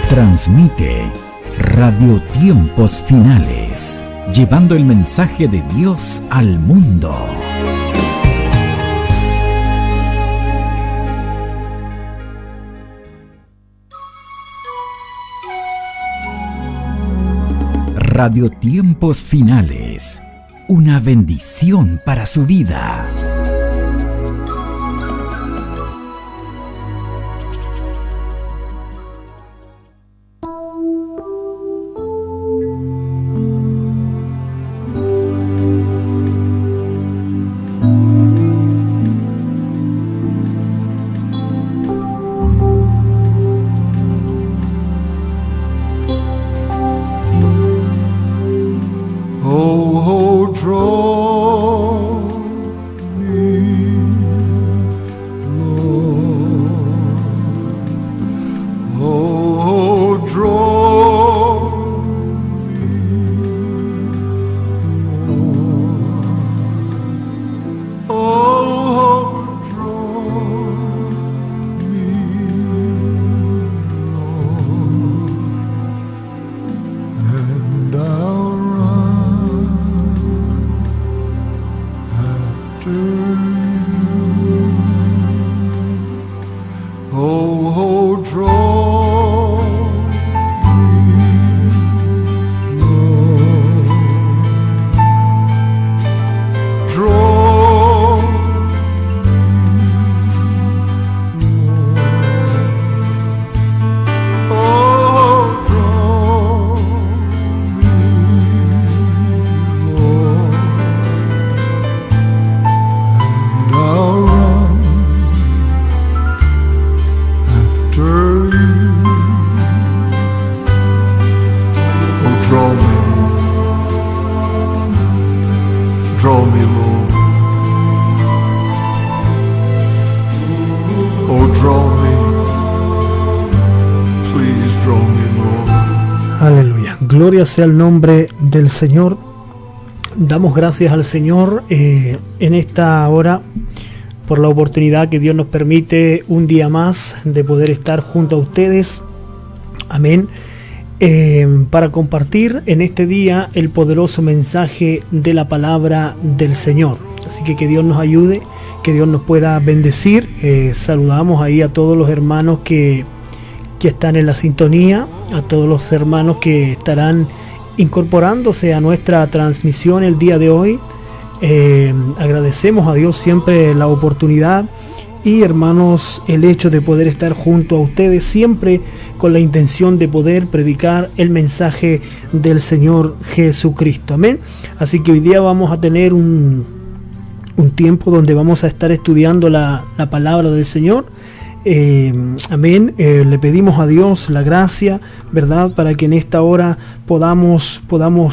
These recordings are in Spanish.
Transmite Radio Tiempos Finales, llevando el mensaje de Dios al mundo. Radio Tiempos Finales, una bendición para su vida. Gloria sea el nombre del Señor. Damos gracias al Señor en esta hora por la oportunidad que Dios nos permite un día más de poder estar junto a ustedes. Amén. Para compartir en este día el poderoso mensaje de la palabra del Señor. Así que Dios nos ayude, que Dios nos pueda bendecir. Saludamos ahí a todos los hermanos que están en la sintonía, a todos los hermanos que estarán incorporándose a nuestra transmisión el día de hoy. Agradecemos a Dios siempre la oportunidad y, hermanos, el hecho de poder estar junto a ustedes siempre con la intención de poder predicar el mensaje del Señor Jesucristo. Amén. Así que hoy día vamos a tener un tiempo donde vamos a estar estudiando la palabra del Señor. Amén. Le pedimos a Dios la gracia, ¿verdad?, para que en esta hora podamos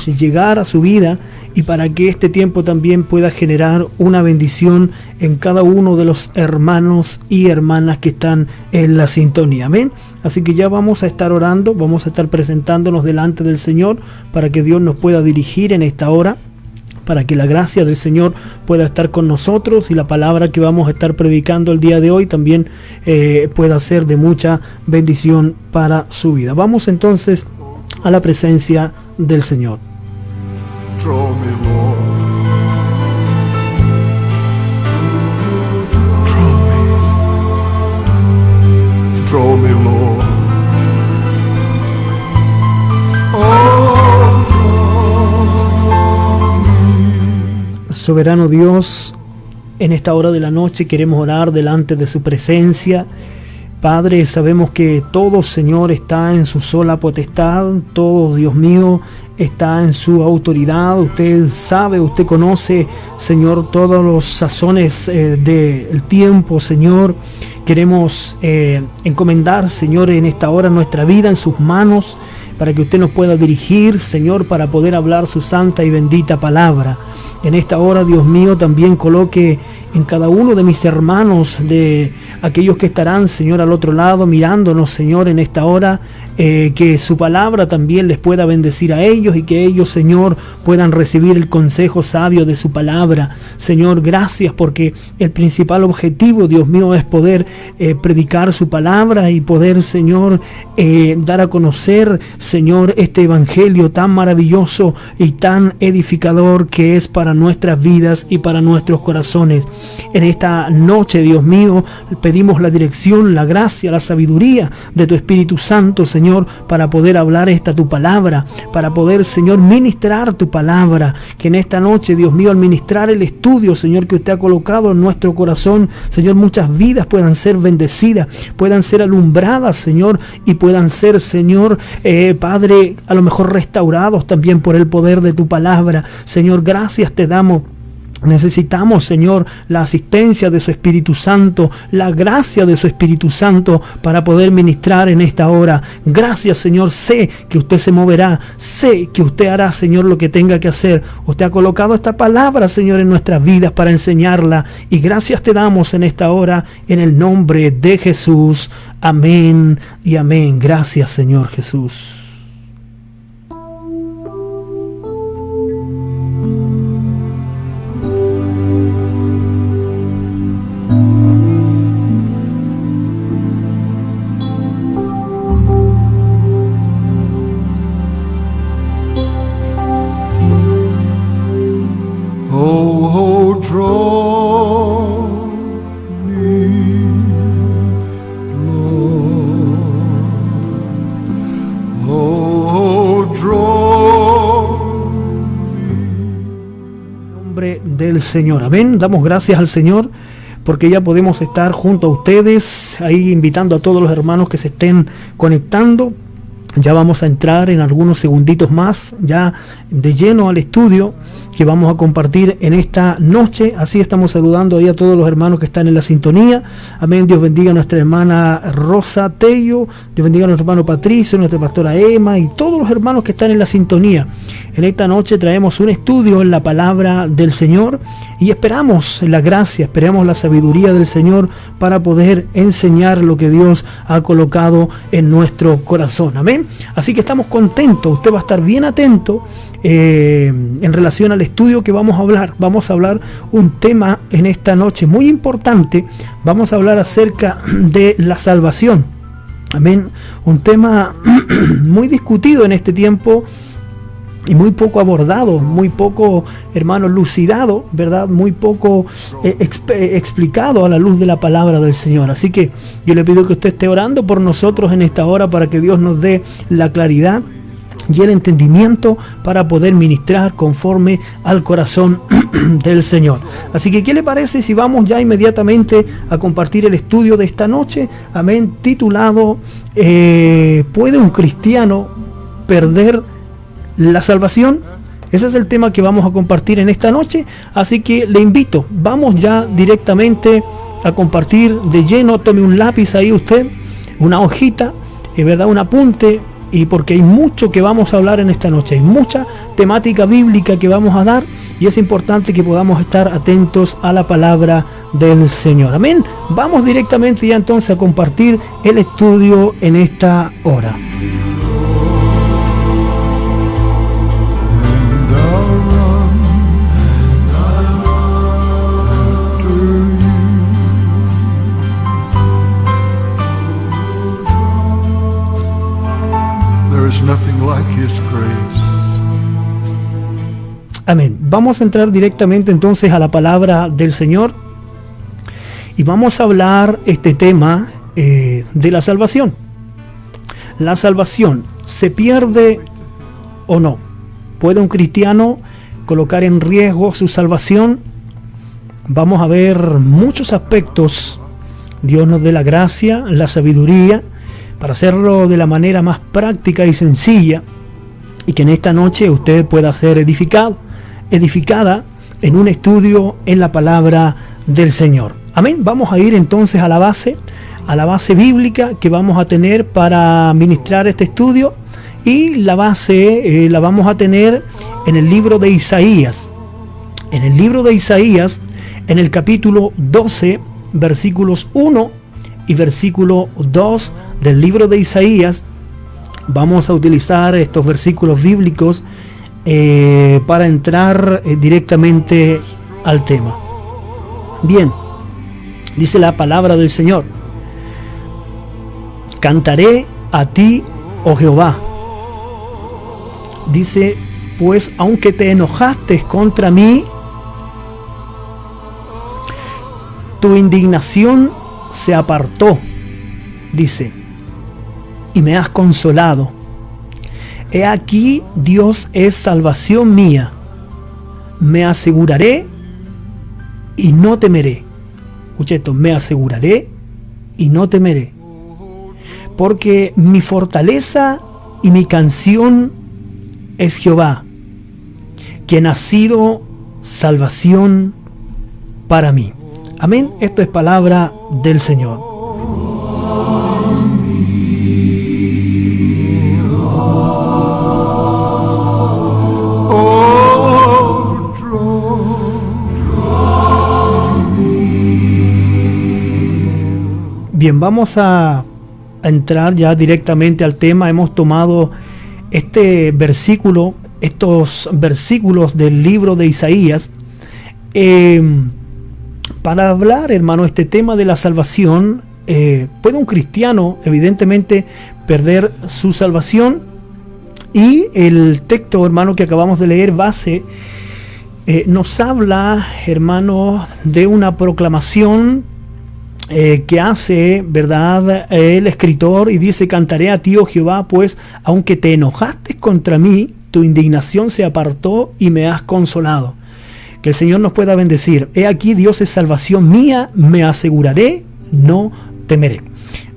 llegar a su vida y para que este tiempo también pueda generar una bendición en cada uno de los hermanos y hermanas que están en la sintonía. Amén. Así que ya vamos a estar orando, vamos a estar presentándonos delante del Señor para que Dios nos pueda dirigir en esta hora, para que la gracia del Señor pueda estar con nosotros y la palabra que vamos a estar predicando el día de hoy también pueda ser de mucha bendición para su vida. Vamos entonces a la presencia del Señor. Draw me, Lord. Draw me, Lord. Soberano Dios, en esta hora de la noche queremos orar delante de su presencia. Padre, sabemos que todo, Señor, está en su sola potestad, todo, Dios mío, está en su autoridad. Usted sabe, usted conoce, Señor, todos los sazones del tiempo, Señor. Queremos encomendar, Señor, en esta hora nuestra vida en sus manos, para que usted nos pueda dirigir, Señor, para poder hablar su santa y bendita palabra. En esta hora, Dios mío, también coloque en cada uno de mis hermanos, de aquellos que estarán, Señor, al otro lado, mirándonos, Señor, en esta hora, que su palabra también les pueda bendecir a ellos y que ellos, Señor, puedan recibir el consejo sabio de su palabra. Señor, gracias, porque el principal objetivo, Dios mío, es poder predicar su palabra y poder, Señor, dar a conocer, Señor, este evangelio tan maravilloso y tan edificador que es para nuestras vidas y para nuestros corazones. En esta noche, Dios mío, pedimos la dirección, la gracia, la sabiduría de tu Espíritu Santo, Señor, para poder hablar tu palabra, para poder, Señor, ministrar tu palabra. Que en esta noche, Dios mío, al ministrar el estudio, Señor, que usted ha colocado en nuestro corazón, Señor, muchas vidas puedan ser bendecidas, puedan ser alumbradas, Señor, y puedan ser, Señor, Padre, a lo mejor restaurados también por el poder de tu palabra. Señor, gracias te damos. Necesitamos, Señor, la asistencia de su Espíritu Santo, la gracia de su Espíritu Santo para poder ministrar en esta hora. Gracias, Señor. Sé que usted se moverá. Sé que usted hará, Señor, lo que tenga que hacer. Usted ha colocado esta palabra, Señor, en nuestras vidas para enseñarla. Y gracias te damos en esta hora, en el nombre de Jesús. Amén y amén. Gracias, Señor Jesús. Señor, amén. Damos gracias al Señor porque ya podemos estar junto a ustedes, ahí invitando a todos los hermanos que se estén conectando. Ya vamos a entrar en algunos segunditos más, ya de lleno al estudio que vamos a compartir en esta noche. Así estamos saludando ahí a todos los hermanos que están en la sintonía. Amén. Dios bendiga a nuestra hermana Rosa Tello, Dios bendiga a nuestro hermano Patricio, nuestra pastora Emma y todos los hermanos que están en la sintonía. En esta noche traemos un estudio en la palabra del Señor y esperamos la gracia, esperamos la sabiduría del Señor para poder enseñar lo que Dios ha colocado en nuestro corazón. Amén. Así que estamos contentos, usted va a estar bien atento en relación al estudio que vamos a hablar. Vamos a hablar un tema en esta noche muy importante. Vamos a hablar acerca de la salvación. Amén. Un tema muy discutido en este tiempo y muy poco abordado, muy poco, hermano, lucidado, ¿verdad? Muy poco explicado a la luz de la palabra del Señor. Así que yo le pido que usted esté orando por nosotros en esta hora para que Dios nos dé la claridad y el entendimiento para poder ministrar conforme al corazón del Señor. Así que, ¿qué le parece si vamos ya inmediatamente a compartir el estudio de esta noche? Amén, titulado ¿puede un cristiano perder la salvación? Ese es el tema que vamos a compartir en esta noche, así que le invito, vamos ya directamente a compartir de lleno. Tome un lápiz ahí usted, una hojita, ¿verdad? Un apunte, y porque hay mucho que vamos a hablar en esta noche, hay mucha temática bíblica que vamos a dar y es importante que podamos estar atentos a la palabra del Señor. Amén. Vamos directamente ya entonces a compartir el estudio en esta hora. Amén. Vamos a entrar directamente entonces a la palabra del Señor y vamos a hablar este tema de la salvación. La salvación, ¿se pierde o no? ¿Puede un cristiano colocar en riesgo su salvación? Vamos a ver muchos aspectos. Dios nos dé la gracia, la sabiduría para hacerlo de la manera más práctica y sencilla, y que en esta noche usted pueda ser edificada en un estudio en la palabra del Señor. Amén. Vamos a ir entonces a la base bíblica que vamos a tener para ministrar este estudio, y la base la vamos a tener en el libro de Isaías. En el libro de Isaías, en el capítulo 12, versículos 1 y versículo 2 del libro de Isaías. Vamos a utilizar estos versículos bíblicos para entrar directamente al tema. Bien, dice la palabra del Señor: Cantaré a ti, oh Jehová. Dice, pues aunque te enojaste contra mí, tu indignación se apartó, dice, y me has consolado. He aquí, Dios es salvación mía. Me aseguraré y no temeré. Escucha esto, me aseguraré y no temeré. Porque mi fortaleza y mi canción es Jehová, quien ha sido salvación para mí. Amén. Esto es palabra del Señor. Bien, vamos a entrar ya directamente al tema. Hemos tomado estos versículos del libro de Isaías para hablar, hermano, este tema de la salvación. ¿Puede un cristiano evidentemente perder su salvación? Y el texto, hermano, que acabamos de leer nos habla, hermano, de una proclamación que hace, ¿verdad?, el escritor, y dice: cantaré a ti, oh Jehová, pues aunque te enojaste contra mí, tu indignación se apartó y me has consolado. Que el Señor nos pueda bendecir. He aquí, Dios es salvación mía, me aseguraré, no temeré.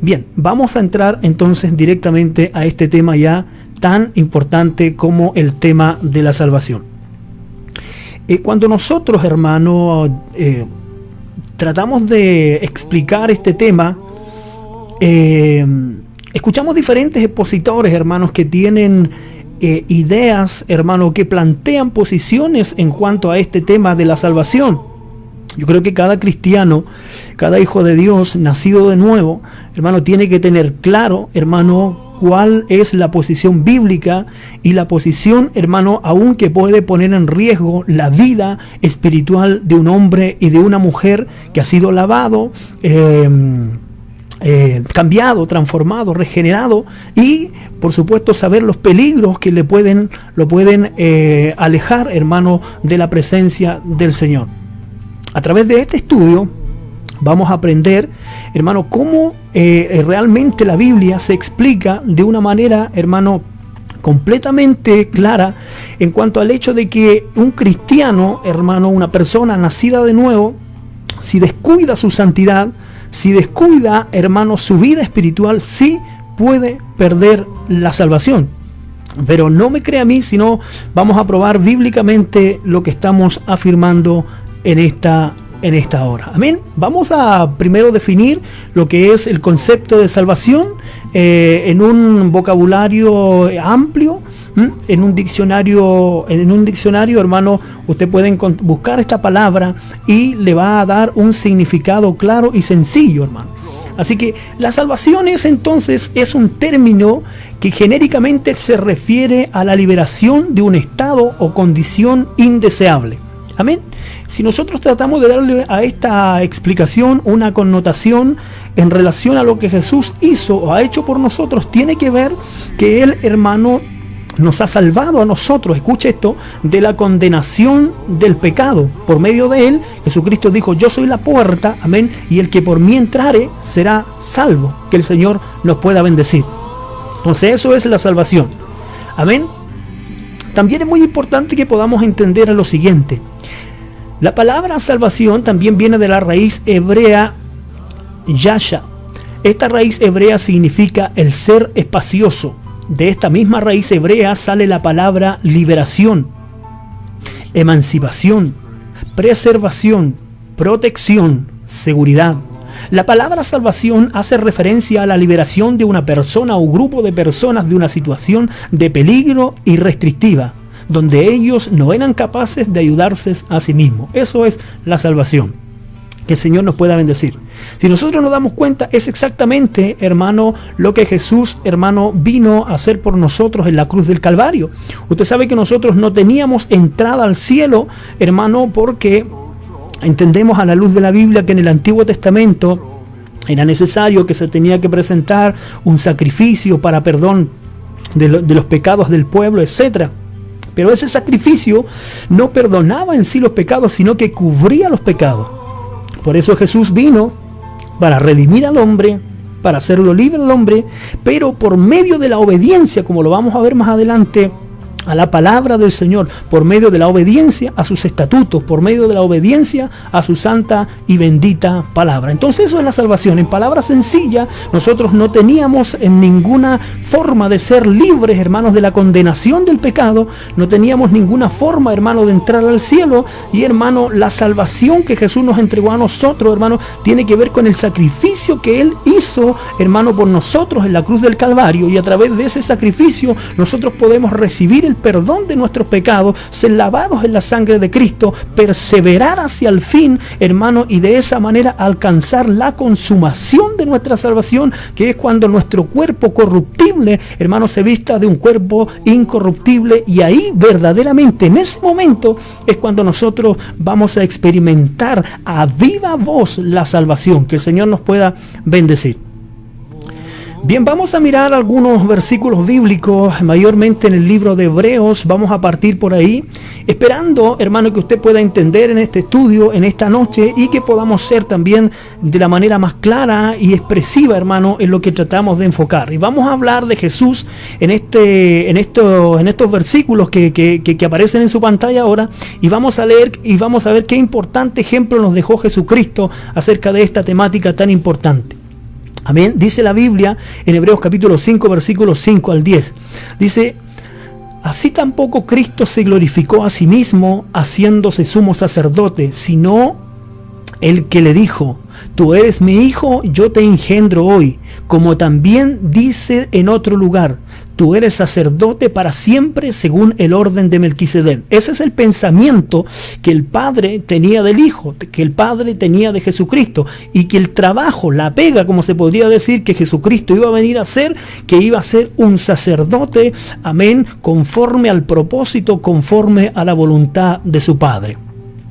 Bien, vamos a entrar entonces directamente a este tema ya tan importante como el tema de la salvación. Cuando nosotros, hermano, tratamos de explicar este tema, escuchamos diferentes expositores, hermanos, que tienen ideas, hermano, que plantean posiciones en cuanto a este tema de la salvación. Yo creo que cada cristiano, cada hijo de Dios nacido de nuevo, hermano, tiene que tener claro, hermano, cuál es la posición bíblica y la posición, hermano, aún que puede poner en riesgo la vida espiritual de un hombre y de una mujer que ha sido lavado, cambiado, transformado, regenerado, y por supuesto saber los peligros que lo pueden alejar, hermano, de la presencia del Señor. A través de este estudio vamos a aprender, hermano, cómo realmente la Biblia se explica de una manera, hermano, completamente clara en cuanto al hecho de que un cristiano, hermano, una persona nacida de nuevo, si descuida su santidad, si descuida, hermano, su vida espiritual, sí puede perder la salvación. Pero no me crea a mí, sino vamos a probar bíblicamente lo que estamos afirmando en esta hora. Amén. Vamos a primero definir lo que es el concepto de salvación en un vocabulario amplio, en un diccionario, hermano. Usted puede buscar esta palabra y le va a dar un significado claro y sencillo, hermano. Así que la salvación es un término que genéricamente se refiere a la liberación de un estado o condición indeseable. Amén. Si nosotros tratamos de darle a esta explicación una connotación en relación a lo que Jesús hizo o ha hecho por nosotros, tiene que ver que Él, hermano, nos ha salvado a nosotros, escuche esto, de la condenación del pecado. Por medio de Él, Jesucristo dijo: yo soy la puerta, amén, y el que por mí entrare será salvo. Que el Señor nos pueda bendecir. Entonces eso es la salvación. Amén. También es muy importante que podamos entender lo siguiente. La palabra salvación también viene de la raíz hebrea yasha. Esta raíz hebrea significa el ser espacioso. De esta misma raíz hebrea sale la palabra liberación, emancipación, preservación, protección, seguridad. La palabra salvación hace referencia a la liberación de una persona o grupo de personas de una situación de peligro y restrictiva, donde ellos no eran capaces de ayudarse a sí mismos. Eso es la salvación. Que el Señor nos pueda bendecir. Si nosotros nos damos cuenta, es exactamente, hermano, lo que Jesús, hermano, vino a hacer por nosotros en la cruz del Calvario. Usted sabe que nosotros no teníamos entrada al cielo, hermano, porque entendemos a la luz de la Biblia que en el Antiguo Testamento Era necesario que se tenía que presentar un sacrificio para perdón de los pecados del pueblo, etc. Pero ese sacrificio no perdonaba en sí los pecados, sino que cubría los pecados. Por eso Jesús vino para redimir al hombre, para hacerlo libre al hombre, pero por medio de la obediencia, como lo vamos a ver más adelante, a la palabra del Señor, por medio de la obediencia a sus estatutos, por medio de la obediencia a su santa y bendita palabra. Entonces eso es la salvación. En palabras sencillas, nosotros no teníamos en ninguna forma de ser libres, hermanos, de la condenación del pecado. No teníamos ninguna forma, hermano, de entrar al cielo. Y, hermano, la salvación que Jesús nos entregó a nosotros, hermano, tiene que ver con el sacrificio que Él hizo, hermano, por nosotros en la cruz del Calvario. Y a través de ese sacrificio nosotros podemos recibir el perdón de nuestros pecados, ser lavados en la sangre de Cristo, perseverar hacia el fin, hermano, y de esa manera alcanzar la consumación de nuestra salvación, que es cuando nuestro cuerpo corruptible, hermano, se vista de un cuerpo incorruptible. Y ahí verdaderamente, en ese momento, es cuando nosotros vamos a experimentar a viva voz la salvación. Que el Señor nos pueda bendecir. Bien, vamos a mirar algunos versículos bíblicos, mayormente en el libro de Hebreos. Vamos a partir por ahí, esperando, hermano, que usted pueda entender en este estudio, en esta noche, y que podamos ser también de la manera más clara y expresiva, hermano, en lo que tratamos de enfocar. Y vamos a hablar de Jesús en estos versículos que aparecen en su pantalla ahora, y vamos a leer y vamos a ver qué importante ejemplo nos dejó Jesucristo acerca de esta temática tan importante. Amén. Dice la Biblia en Hebreos capítulo 5, versículos 5 al 10. Dice: así tampoco Cristo se glorificó a sí mismo haciéndose sumo sacerdote, sino el que le dijo: tú eres mi hijo, yo te engendro hoy. Como también dice en otro lugar: tú eres sacerdote para siempre según el orden de Melquisedec. Ese es el pensamiento que el Padre tenía del Hijo, que el Padre tenía de Jesucristo, y que el trabajo, la pega, como se podría decir, que Jesucristo iba a venir a hacer, que iba a ser un sacerdote, amén, conforme al propósito, conforme a la voluntad de su Padre.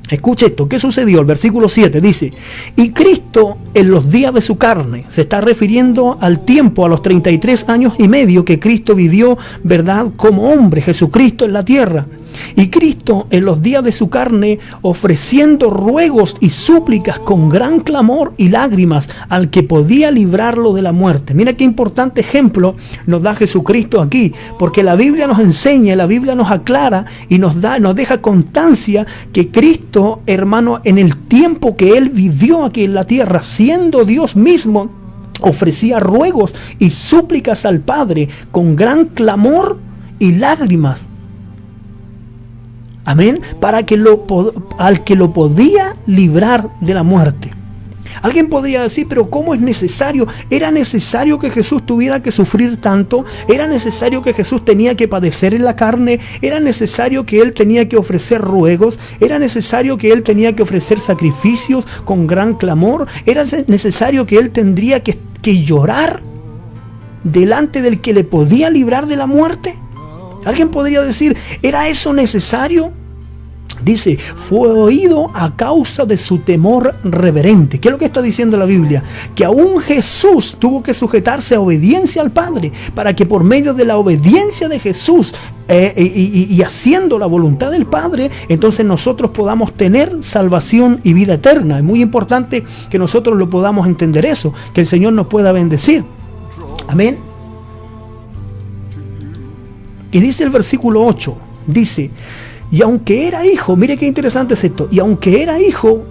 Escuche esto, ¿qué sucedió? El versículo 7 dice: y Cristo en los días de su carne, se está refiriendo al tiempo, a los 33 años y medio que Cristo vivió, ¿verdad?, como hombre, Jesucristo en la tierra. Y Cristo en los días de su carne, ofreciendo ruegos y súplicas con gran clamor y lágrimas al que podía librarlo de la muerte. Mira qué importante ejemplo nos da Jesucristo aquí, porque la Biblia nos enseña, la Biblia nos aclara y nos deja constancia que Cristo, hermano, en el tiempo que Él vivió aquí en la tierra, siendo Dios mismo, ofrecía ruegos y súplicas al Padre con gran clamor y lágrimas. Amén, para que al que lo podía librar de la muerte. Alguien podría decir, pero ¿cómo es necesario? ¿Era necesario que Jesús tuviera que sufrir tanto? ¿Era necesario que Jesús tenía que padecer en la carne? ¿Era necesario que Él tenía que ofrecer ruegos? ¿Era necesario que Él tenía que ofrecer sacrificios con gran clamor? ¿Era necesario que Él tendría que llorar delante del que le podía librar de la muerte? Alguien podría decir, ¿era eso necesario? Dice, fue oído a causa de su temor reverente. ¿Qué es lo que está diciendo la Biblia? Que aún Jesús tuvo que sujetarse a obediencia al Padre, para que por medio de la obediencia de Jesús y haciendo la voluntad del Padre, entonces nosotros podamos tener salvación y vida eterna. Es muy importante que nosotros lo podamos entender eso, que el Señor nos pueda bendecir. Amén. Y dice el versículo 8, dice: y aunque era hijo, mire qué interesante es esto, y aunque era hijo,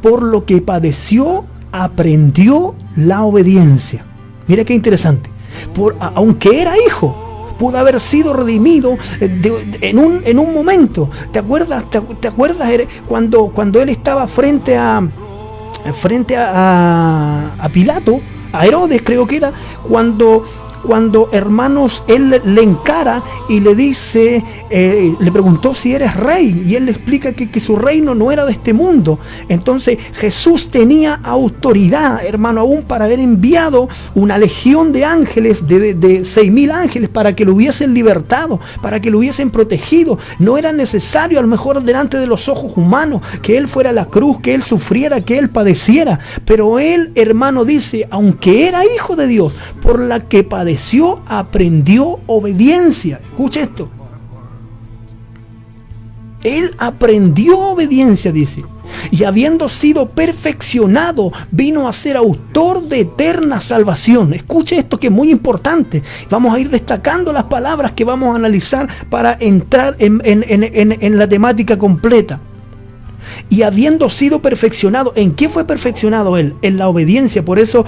por lo que padeció, aprendió la obediencia. Mire qué interesante. Aunque era hijo, pudo haber sido redimido en un momento. ¿Te acuerdas cuando él estaba frente a Pilato, a Herodes creo que era, cuando cuando, hermanos, él le encara y le dice, le preguntó si eres rey, y él le explica que su reino no era de este mundo. Entonces Jesús tenía autoridad, hermano, aún para haber enviado una legión de ángeles, de 6.000 ángeles, para que lo hubiesen libertado, para que lo hubiesen protegido. No era necesario, a lo mejor delante de los ojos humanos, que él fuera a la cruz, que él sufriera, que él padeciera. Pero él, hermano, dice, aunque era hijo de Dios, por la que padeció, aprendió obediencia. Escucha esto. Él aprendió obediencia, dice. Y habiendo sido perfeccionado, vino a ser autor de eterna salvación. Escuche esto, que es muy importante. Vamos a ir destacando las palabras que vamos a analizar para entrar en la temática completa. Y habiendo sido perfeccionado, ¿en qué fue perfeccionado él? En la obediencia. Por eso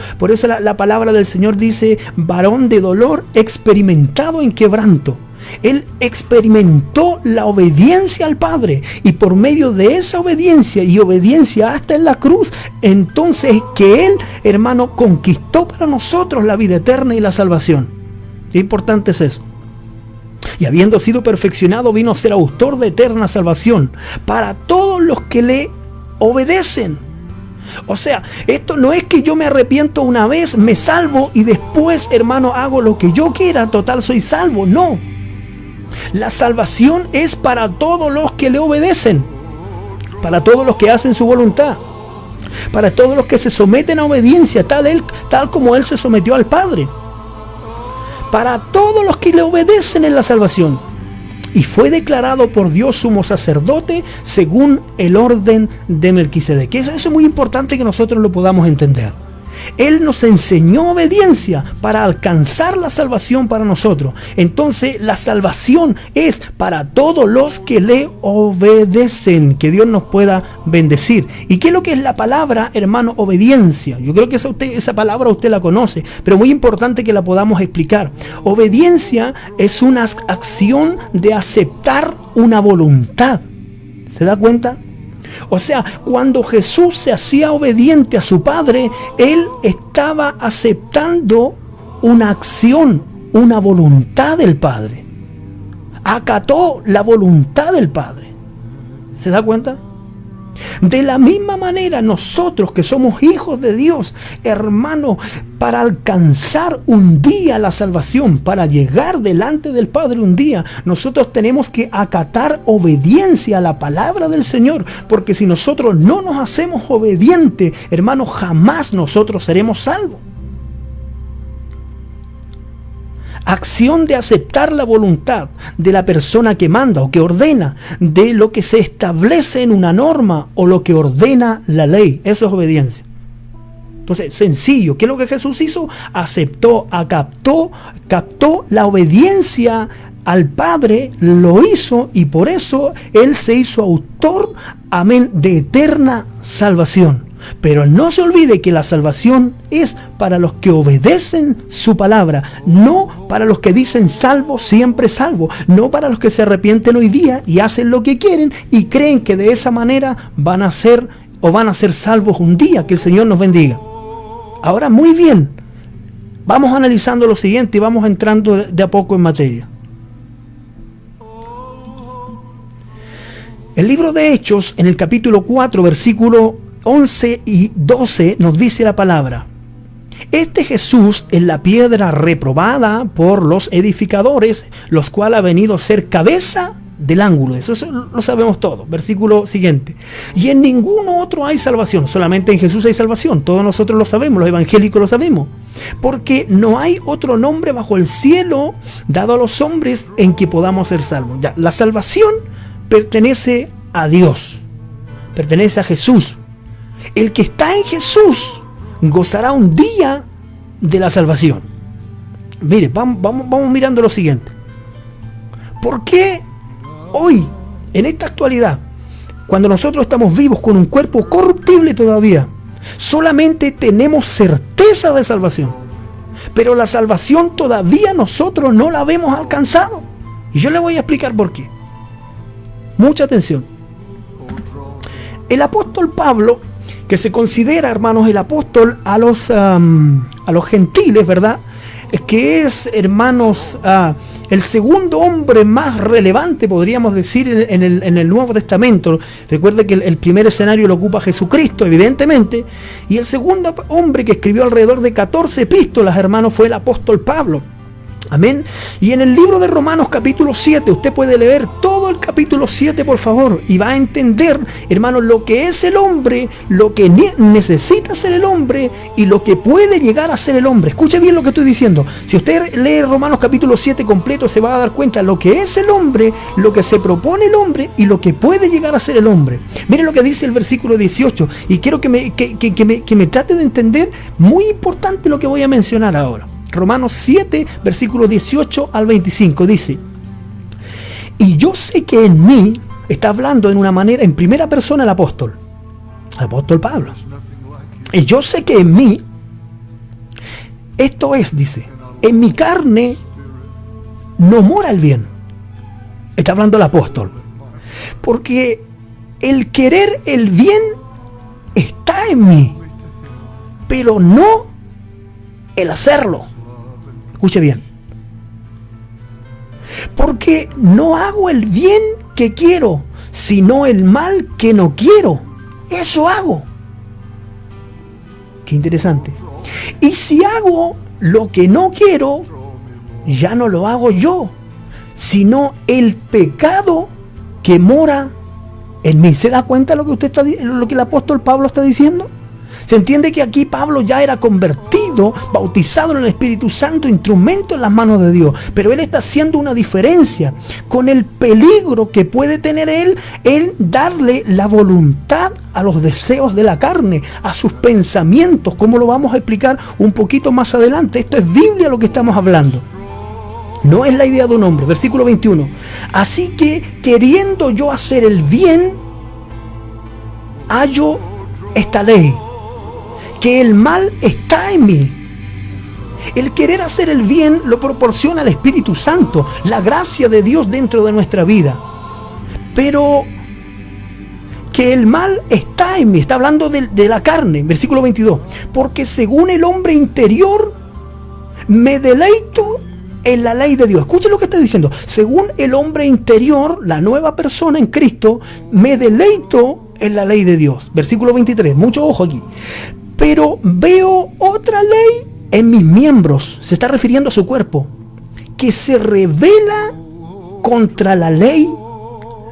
la palabra del Señor dice, varón de dolor, experimentado en quebranto. Él experimentó la obediencia al Padre, y por medio de esa obediencia, y obediencia hasta en la cruz, entonces que él, hermano, conquistó para nosotros la vida eterna y la salvación. Qué importante es eso. Y habiendo sido perfeccionado, vino a ser autor de eterna salvación para todos los que le obedecen. O sea, esto no es que yo me arrepiento una vez, me salvo y después, hermano, hago lo que yo quiera, total soy salvo. No. La salvación es para todos los que le obedecen, para todos los que hacen su voluntad, para todos los que se someten a obediencia, tal como él se sometió al Padre. Para todos los que le obedecen en la salvación. Y fue declarado por Dios sumo sacerdote según el orden de Melquisedec. Eso es muy importante que nosotros lo podamos entender. Él nos enseñó obediencia para alcanzar la salvación para nosotros. Entonces la salvación es para todos los que le obedecen. Que Dios nos pueda bendecir. ¿Y qué es lo que es la palabra, hermano, obediencia? Yo creo que esa palabra usted la conoce, pero muy importante que la podamos explicar. Obediencia es una acción de aceptar una voluntad. ¿Se da cuenta? O sea, cuando Jesús se hacía obediente a su Padre, Él estaba aceptando una acción, una voluntad del Padre. Acató la voluntad del Padre. ¿Se da cuenta? De la misma manera, nosotros que somos hijos de Dios, hermano, para alcanzar un día la salvación, para llegar delante del Padre un día, nosotros tenemos que acatar obediencia a la palabra del Señor, porque si nosotros no nos hacemos obedientes, hermano, jamás nosotros seremos salvos. Acción de aceptar la voluntad de la persona que manda o que ordena, de lo que se establece en una norma o lo que ordena la ley. Eso es obediencia. Entonces, sencillo. ¿Qué es lo que Jesús hizo? Aceptó, captó la obediencia al Padre, lo hizo, y por eso Él se hizo autor, amén, de eterna salvación. Pero no se olvide que la salvación es para los que obedecen su palabra, no para los que dicen salvo, siempre salvo, no para los que se arrepienten hoy día y hacen lo que quieren y creen que de esa manera van a ser salvos un día. Que el Señor nos bendiga. Ahora, muy bien, vamos analizando lo siguiente y vamos entrando de a poco en materia. El libro de Hechos, en el capítulo 4, versículo 11 y 12, nos dice la palabra: este Jesús es la piedra reprobada por los edificadores, los cuales ha venido a ser cabeza del ángulo. Eso lo sabemos todo. Versículo siguiente: y en ningún otro hay salvación, solamente en Jesús hay salvación. Todos nosotros lo sabemos, los evangélicos lo sabemos, porque no hay otro nombre bajo el cielo dado a los hombres en que podamos ser salvos. Ya, la salvación pertenece a Dios, pertenece a Jesús. El que está en Jesús gozará un día de la salvación. Mire, vamos mirando lo siguiente. ¿Por qué hoy, en esta actualidad, cuando nosotros estamos vivos con un cuerpo corruptible todavía, solamente tenemos certeza de salvación, pero la salvación todavía nosotros no la hemos alcanzado? Y yo le voy a explicar por qué. Mucha atención. El apóstol Pablo, que se considera, hermanos, el apóstol a los gentiles, ¿verdad? que es, hermanos, el segundo hombre más relevante, podríamos decir, en el Nuevo Testamento. Recuerde que el primer escenario lo ocupa Jesucristo, evidentemente, y el segundo hombre que escribió alrededor de 14 epístolas, hermanos, fue el apóstol Pablo. Amén. Y en el libro de Romanos capítulo 7, usted puede leer todo el capítulo 7, por favor, y va a entender, hermanos, lo que es el hombre, lo que necesita ser el hombre y lo que puede llegar a ser el hombre. Escuche bien lo que estoy diciendo. Si usted lee Romanos capítulo 7 completo, se va a dar cuenta lo que es el hombre, lo que se propone el hombre y lo que puede llegar a ser el hombre. Miren lo que dice el versículo 18, y quiero que me trate de entender, muy importante lo que voy a mencionar ahora. Romanos 7, versículos 18 al 25, dice: y yo sé que en mí, está hablando en una manera, en primera persona el apóstol Pablo, y yo sé que en mí, esto es, dice, en mi carne no mora el bien. Está hablando el apóstol, porque el querer el bien está en mí, pero no el hacerlo. Escuche bien. Porque no hago el bien que quiero, sino el mal que no quiero. Eso hago. Qué interesante. Y si hago lo que no quiero, ya no lo hago yo, sino el pecado que mora en mí. ¿Se da cuenta lo que lo que el apóstol Pablo está diciendo? Se entiende que aquí Pablo ya era convertido, bautizado en el Espíritu Santo, instrumento en las manos de Dios. Pero él está haciendo una diferencia con el peligro que puede tener él en darle la voluntad a los deseos de la carne, a sus pensamientos, como lo vamos a explicar un poquito más adelante. Esto es Biblia lo que estamos hablando. No es la idea de un hombre. Versículo 21. Así que, queriendo yo hacer el bien, hallo esta ley, que el mal está en mí. El querer hacer el bien lo proporciona el Espíritu Santo, la gracia de Dios dentro de nuestra vida. Pero que el mal está en mí, está hablando de la carne, versículo 22. Porque según el hombre interior, me deleito en la ley de Dios. Escuchen lo que está diciendo. Según el hombre interior, la nueva persona en Cristo, me deleito en la ley de Dios. Versículo 23, mucho ojo aquí. Pero veo otra ley en mis miembros, se está refiriendo a su cuerpo, que se revela contra la ley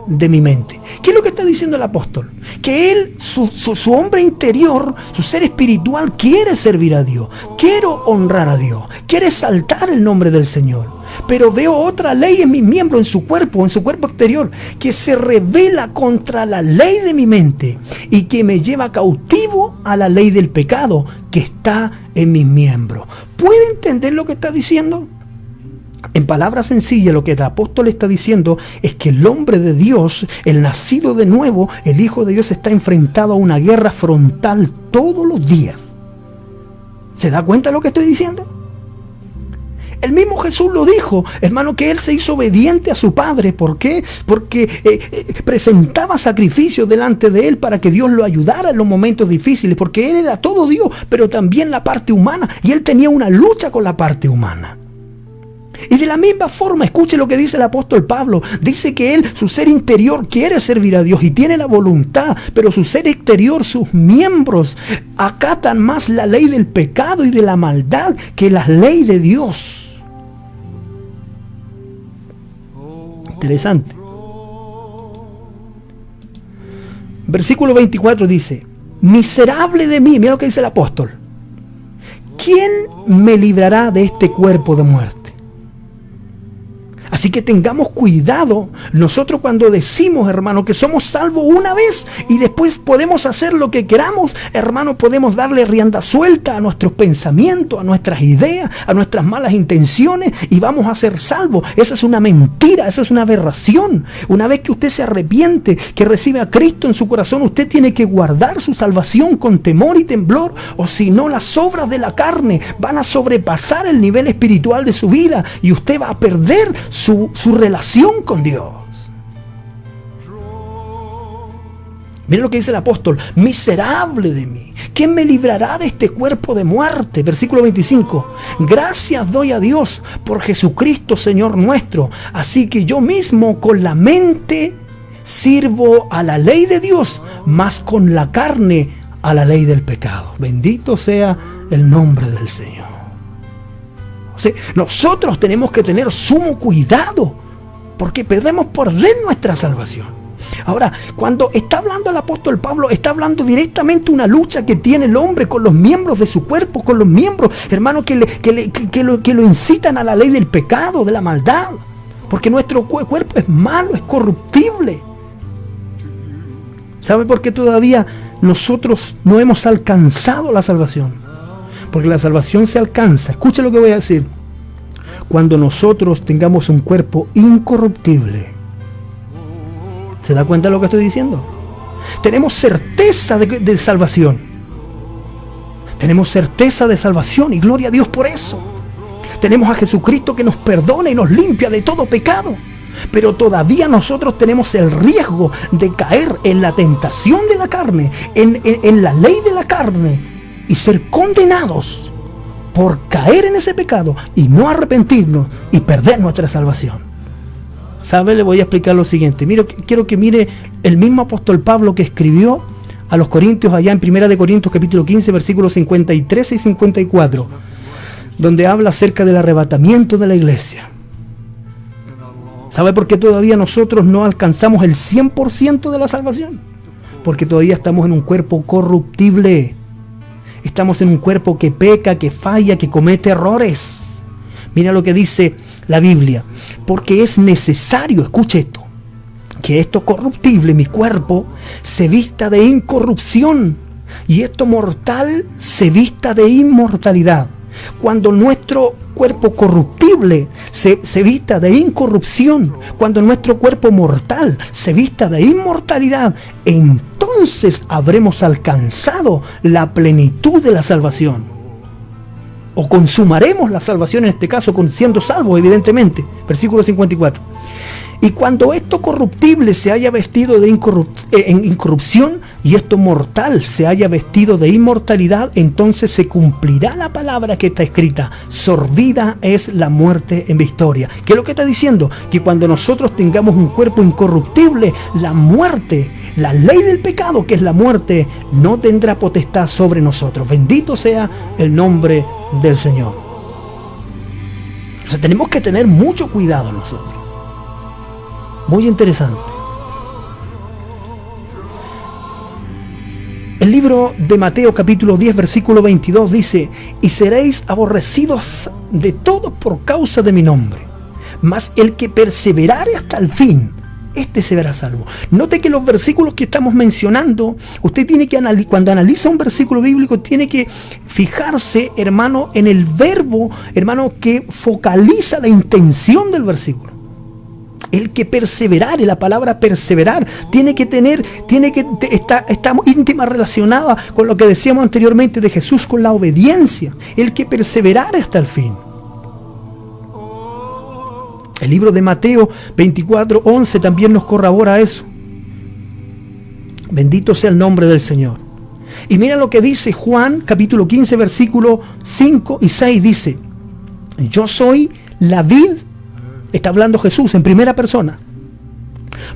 de mi mente. ¿Qué es lo que está diciendo el apóstol? Que él, su hombre interior, su ser espiritual, quiere servir a Dios, quiere honrar a Dios, quiere exaltar el nombre del Señor. Pero veo otra ley en mis miembros, en su cuerpo exterior, que se revela contra la ley de mi mente y que me lleva cautivo a la ley del pecado que está en mis miembros. ¿Puede entender lo que está diciendo? En palabras sencillas, lo que el apóstol está diciendo es que el hombre de Dios, el nacido de nuevo, el Hijo de Dios, está enfrentado a una guerra frontal todos los días. ¿Se da cuenta de lo que estoy diciendo? El mismo Jesús lo dijo, hermano, que Él se hizo obediente a su Padre. ¿Por qué? Porque presentaba sacrificios delante de Él para que Dios lo ayudara en los momentos difíciles. Porque Él era todo Dios, pero también la parte humana. Y Él tenía una lucha con la parte humana. Y de la misma forma, escuche lo que dice el apóstol Pablo. Dice que él, su ser interior, quiere servir a Dios y tiene la voluntad, pero su ser exterior, sus miembros, acatan más la ley del pecado y de la maldad que la ley de Dios. Interesante. Versículo 24 dice: miserable de mí, mira lo que dice el apóstol, ¿quién me librará de este cuerpo de muerte? Así que tengamos cuidado nosotros cuando decimos, hermano, que somos salvos una vez y después podemos hacer lo que queramos, hermano, podemos darle rienda suelta a nuestros pensamientos, a nuestras ideas, a nuestras malas intenciones y vamos a ser salvos. Esa es una mentira, esa es una aberración. Una vez que usted se arrepiente, que recibe a Cristo en su corazón, usted tiene que guardar su salvación con temor y temblor, o si no, las obras de la carne van a sobrepasar el nivel espiritual de su vida y usted va a perder su relación con Dios. Miren lo que dice el apóstol: miserable de mí, ¿quién me librará de este cuerpo de muerte? Versículo 25: gracias doy a Dios por Jesucristo Señor nuestro. Así que yo mismo con la mente sirvo a la ley de Dios, mas con la carne a la ley del pecado. Bendito sea el nombre del Señor. O sea, nosotros tenemos que tener sumo cuidado, porque podemos perder nuestra salvación. Ahora, cuando está hablando el apóstol Pablo, está hablando directamente una lucha que tiene el hombre con los miembros de su cuerpo, con los miembros, hermanos, que lo incitan a la ley del pecado, de la maldad. Porque nuestro cuerpo es malo, es corruptible. ¿Sabe por qué todavía nosotros no hemos alcanzado la salvación? Porque la salvación se alcanza, escucha lo que voy a decir, cuando nosotros tengamos un cuerpo incorruptible. ¿Se da cuenta de lo que estoy diciendo? Tenemos certeza de salvación. Tenemos certeza de salvación y gloria a Dios por eso. Tenemos a Jesucristo que nos perdona y nos limpia de todo pecado. Pero todavía nosotros tenemos el riesgo de caer en la tentación de la carne, en la ley de la carne, y ser condenados por caer en ese pecado y no arrepentirnos y perder nuestra salvación. ¿Sabe? Le voy a explicar lo siguiente. Quiero que mire el mismo apóstol Pablo que escribió a los Corintios allá en 1 Corintios capítulo 15 versículos 53 y 54, donde habla acerca del arrebatamiento de la iglesia. ¿Sabe por qué todavía nosotros no alcanzamos el 100% de la salvación? Porque todavía estamos en un cuerpo corruptible. Estamos en un cuerpo que peca, que falla, que comete errores. Mira lo que dice la Biblia: porque es necesario, escuche esto, que esto corruptible, mi cuerpo, se vista de incorrupción, y esto mortal se vista de inmortalidad. Cuando nuestro cuerpo corruptible se vista de incorrupción, cuando nuestro cuerpo mortal se vista de inmortalidad, entonces habremos alcanzado la plenitud de la salvación. O consumaremos la salvación, en este caso, siendo salvos, evidentemente. Versículo 54. Y cuando esto corruptible se haya vestido de incorrupción, y esto mortal se haya vestido de inmortalidad, entonces se cumplirá la palabra que está escrita: sorbida es la muerte en victoria. ¿Qué es lo que está diciendo? Que cuando nosotros tengamos un cuerpo incorruptible, la muerte, la ley del pecado, que es la muerte, no tendrá potestad sobre nosotros. Bendito sea el nombre del Señor. O sea, tenemos que tener mucho cuidado nosotros. Muy interesante. El libro de Mateo capítulo 10 versículo 22 dice: y seréis aborrecidos de todos por causa de mi nombre, mas el que perseverare hasta el fin, este se verá salvo. Note que los versículos que estamos mencionando, usted tiene que cuando analiza un versículo bíblico, tiene que fijarse, hermano, en el verbo, hermano, que focaliza la intención del versículo. El que perseverare, la palabra perseverar, está íntima relacionada con lo que decíamos anteriormente de Jesús, con la obediencia. El que perseverare hasta el fin. El libro de Mateo 24:11 también nos corrobora eso. Bendito sea el nombre del Señor. Y mira lo que dice Juan capítulo 15 versículo 5 y 6, dice: yo soy la vid. Está hablando Jesús en primera persona.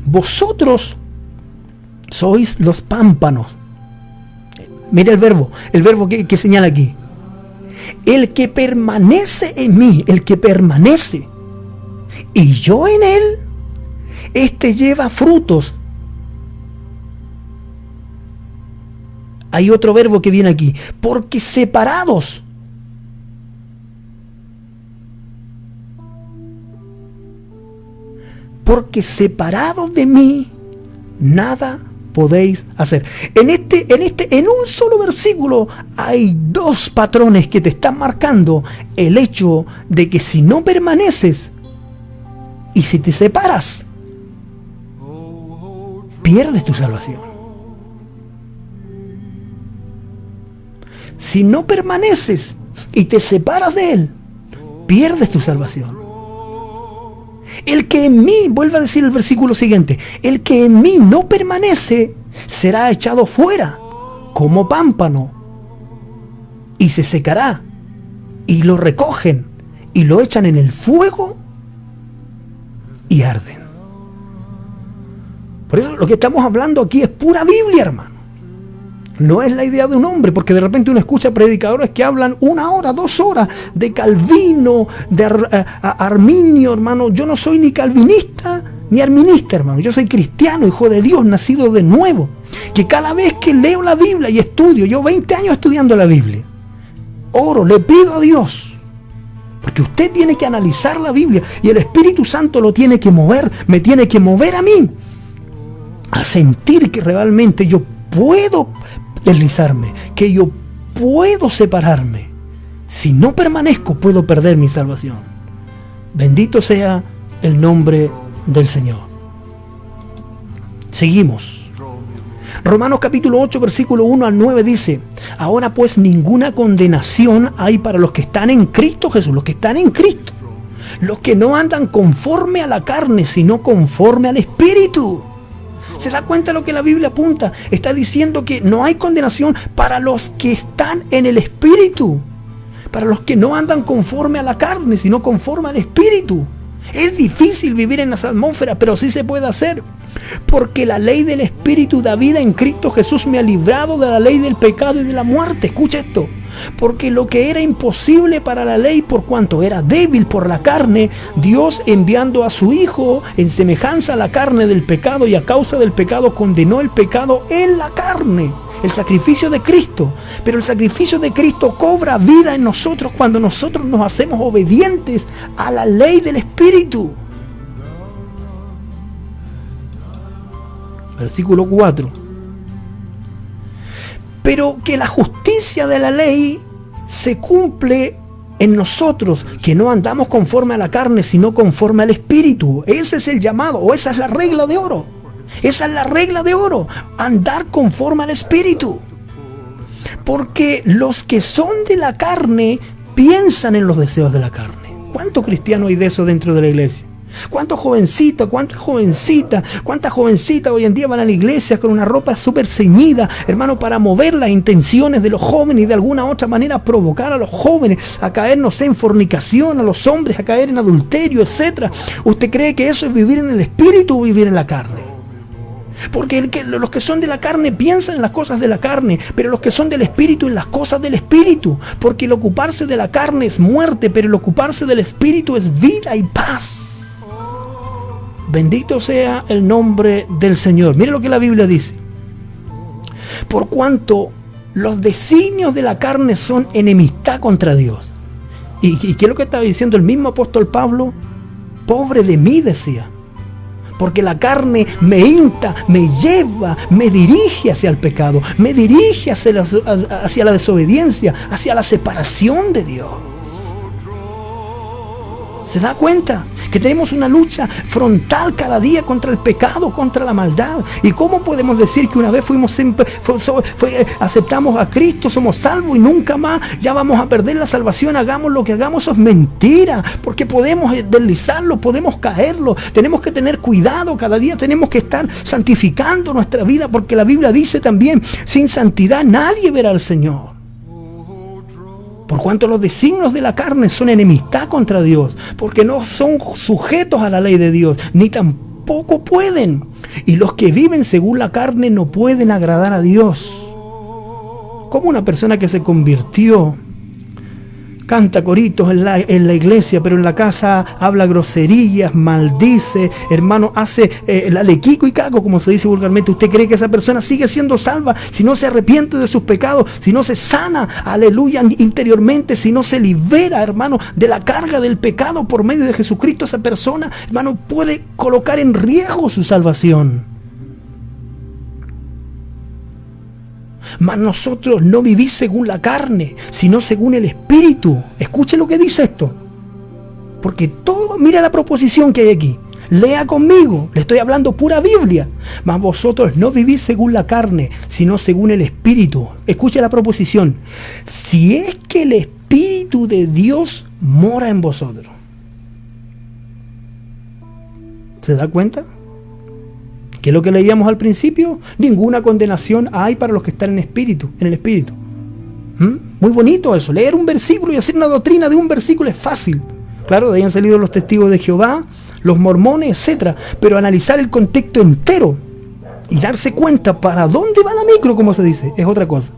Vosotros sois los pámpanos. Mira el verbo que señala aquí. El que permanece en mí, el que permanece, y yo en él, este lleva frutos. Hay otro verbo que viene aquí: porque separados de mí nada podéis hacer. En un solo versículo hay dos patrones que te están marcando el hecho de que si no permaneces y si te separas, pierdes tu salvación. Si no permaneces y te separas de él, pierdes tu salvación. El que en mí, vuelve a decir el versículo siguiente, el que en mí no permanece, será echado fuera como pámpano y se secará, y lo recogen y lo echan en el fuego y arden. Por eso lo que estamos hablando aquí es pura Biblia, hermano. No es la idea de un hombre, porque de repente uno escucha predicadores que hablan 1 hora, 2 horas de Calvino, de Arminio, hermano. Yo no soy ni calvinista ni arminista, hermano. Yo soy cristiano, hijo de Dios, nacido de nuevo. Que cada vez que leo la Biblia y estudio, yo 20 años estudiando la Biblia, oro, le pido a Dios, porque usted tiene que analizar la Biblia y el Espíritu Santo lo tiene que mover, me tiene que mover a mí, a sentir que realmente yo puedo deslizarme, que yo puedo separarme. Si no permanezco, puedo perder mi salvación. Bendito sea el nombre del Señor. Seguimos. Romanos capítulo 8, versículo 1 al 9 dice: ahora pues ninguna condenación hay para los que están en Cristo Jesús, los que están en Cristo, los que no andan conforme a la carne, sino conforme al Espíritu. ¿Se da cuenta de lo que la Biblia apunta? Está diciendo que no hay condenación para los que están en el Espíritu, para los que no andan conforme a la carne, sino conforme al Espíritu. Es difícil vivir en las atmósferas, pero sí se puede hacer, porque la ley del Espíritu da vida en Cristo Jesús me ha librado de la ley del pecado y de la muerte. Escucha esto: porque lo que era imposible para la ley, por cuanto era débil por la carne, Dios, enviando a su Hijo en semejanza a la carne del pecado, y a causa del pecado condenó el pecado en la carne, el sacrificio de Cristo. Pero el sacrificio de Cristo cobra vida en nosotros cuando nosotros nos hacemos obedientes a la ley del Espíritu. Versículo 4. Pero que la justicia de la ley se cumple en nosotros, que no andamos conforme a la carne, sino conforme al Espíritu. Ese es el llamado, o esa es la regla de oro. Esa es la regla de oro, andar conforme al Espíritu. Porque los que son de la carne piensan en los deseos de la carne. ¿Cuánto cristiano hay de eso dentro de la iglesia? ¿Cuántas jovencitas hoy en día van a la iglesia con una ropa súper ceñida, hermano, para mover las intenciones de los jóvenes y de alguna otra manera provocar a los jóvenes a caer, no sé, en fornicación, a los hombres a caer en adulterio, etcétera? ¿Usted cree que eso es vivir en el Espíritu o vivir en la carne? Porque los que son de la carne piensan en las cosas de la carne, pero los que son del Espíritu en las cosas del Espíritu. Porque el ocuparse de la carne es muerte, pero el ocuparse del Espíritu es vida y paz. Bendito sea el nombre del Señor. Mire lo que la Biblia dice: por cuanto los designios de la carne son enemistad contra Dios. ¿Y qué es lo que estaba diciendo el mismo apóstol Pablo? Pobre de mí, decía, porque la carne me hinta, me lleva, me dirige hacia el pecado, me dirige hacia la desobediencia, hacia la separación de Dios. ¿Se da cuenta? Que tenemos una lucha frontal cada día contra el pecado, contra la maldad. ¿Y cómo podemos decir que una vez aceptamos a Cristo, somos salvos y nunca más ya vamos a perder la salvación? Hagamos lo que hagamos, eso es mentira, porque podemos deslizarlo, podemos caerlo. Tenemos que tener cuidado, cada día tenemos que estar santificando nuestra vida, porque la Biblia dice también: sin santidad nadie verá al Señor. Por cuanto los designios de la carne son enemistad contra Dios, porque no son sujetos a la ley de Dios, ni tampoco pueden. Y los que viven según la carne no pueden agradar a Dios. Como una persona que se convirtió, canta coritos en la iglesia, pero en la casa habla groserías, maldice, hermano, hace la de Kiko y Caco, como se dice vulgarmente. ¿Usted cree que esa persona sigue siendo salva si no se arrepiente de sus pecados, si no se sana, aleluya, interiormente, si no se libera, hermano, de la carga del pecado por medio de Jesucristo? Esa persona, hermano, puede colocar en riesgo su salvación. Mas nosotros no vivís según la carne, sino según el Espíritu. Escuche lo que dice esto, porque todo, mira la proposición que hay aquí. Lea conmigo, le estoy hablando pura Biblia. Mas vosotros no vivís según la carne, sino según el Espíritu. Escuche la proposición: si es que el Espíritu de Dios mora en vosotros. ¿Se da cuenta? ¿Qué es lo que leíamos al principio? Ninguna condenación hay para los que están en el Espíritu. Muy bonito eso, leer un versículo y hacer una doctrina de un versículo es fácil. Claro, de ahí han salido los testigos de Jehová, los mormones, etc. Pero analizar el contexto entero y darse cuenta para dónde va la micro, como se dice, es otra cosa.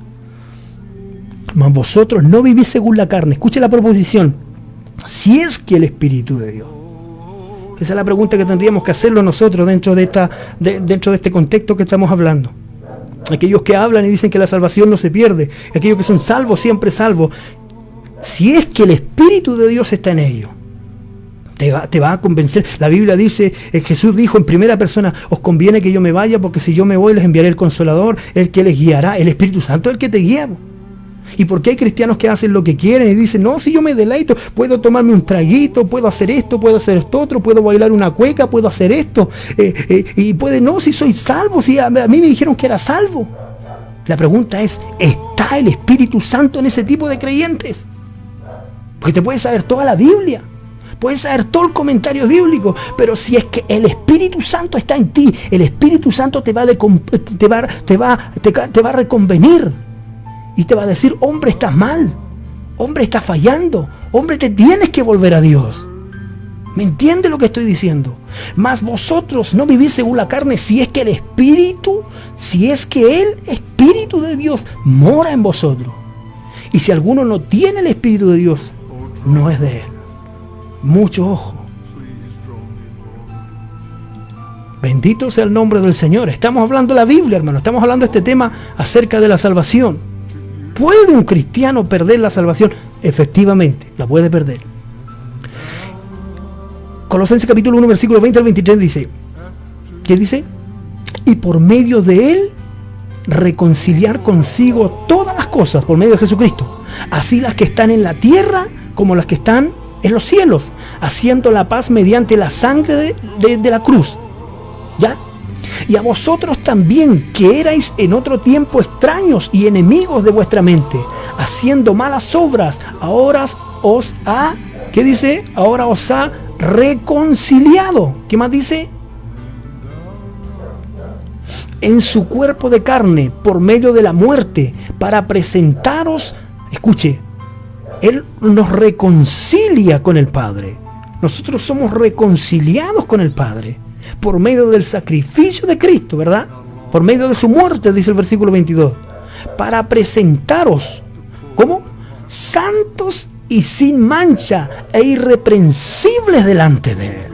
Mas vosotros no vivís según la carne. Escuche la proposición. Si es que el Espíritu de Dios. Esa es la pregunta que tendríamos que hacerlo nosotros dentro de este contexto que estamos hablando. Aquellos que hablan y dicen que la salvación no se pierde, aquellos que son salvos, siempre salvos. Si es que el Espíritu de Dios está en ellos, te va a convencer. La Biblia dice, Jesús dijo en primera persona, os conviene que yo me vaya, porque si yo me voy les enviaré el Consolador, el que les guiará, el Espíritu Santo es el que te guía. ¿Y por qué hay cristianos que hacen lo que quieren y dicen, no, si yo me deleito, puedo tomarme un traguito, puedo hacer esto otro, puedo bailar una cueca, puedo hacer esto, y puede, no, si soy salvo, si a mí me dijeron que era salvo? La pregunta es, ¿está el Espíritu Santo en ese tipo de creyentes? Porque te puedes saber toda la Biblia, puedes saber todo el comentario bíblico, pero si es que el Espíritu Santo está en ti, el Espíritu Santo te va a reconvenir. Y te va a decir, hombre, estás mal, hombre, estás fallando, hombre, te tienes que volver a Dios. ¿Me entiende lo que estoy diciendo? Mas vosotros no vivís según la carne, si es que el Espíritu, si es que el Espíritu de Dios mora en vosotros. Y si alguno no tiene el Espíritu de Dios, no es de él. Mucho ojo. Bendito sea el nombre del Señor. Estamos hablando de la Biblia, hermano. Estamos hablando de este tema acerca de la salvación. ¿Puede un cristiano perder la salvación? Efectivamente, la puede perder. Colosenses capítulo 1, versículo 20 al 23 dice, ¿qué dice? Y por medio de él reconciliar consigo todas las cosas, por medio de Jesucristo, así las que están en la tierra como las que están en los cielos, haciendo la paz mediante la sangre de la cruz. ¿Ya? Y a vosotros también, que erais en otro tiempo extraños y enemigos de vuestra mente, haciendo malas obras, ahora os ha, ¿qué dice? Ahora os ha reconciliado. ¿Qué más dice? En su cuerpo de carne, por medio de la muerte, para presentaros, escuche, Él nos reconcilia con el Padre. Nosotros somos reconciliados con el Padre por medio del sacrificio de Cristo, ¿verdad? Por medio de su muerte, dice el versículo 22. Para presentaros, ¿cómo? Santos y sin mancha e irreprensibles delante de Él.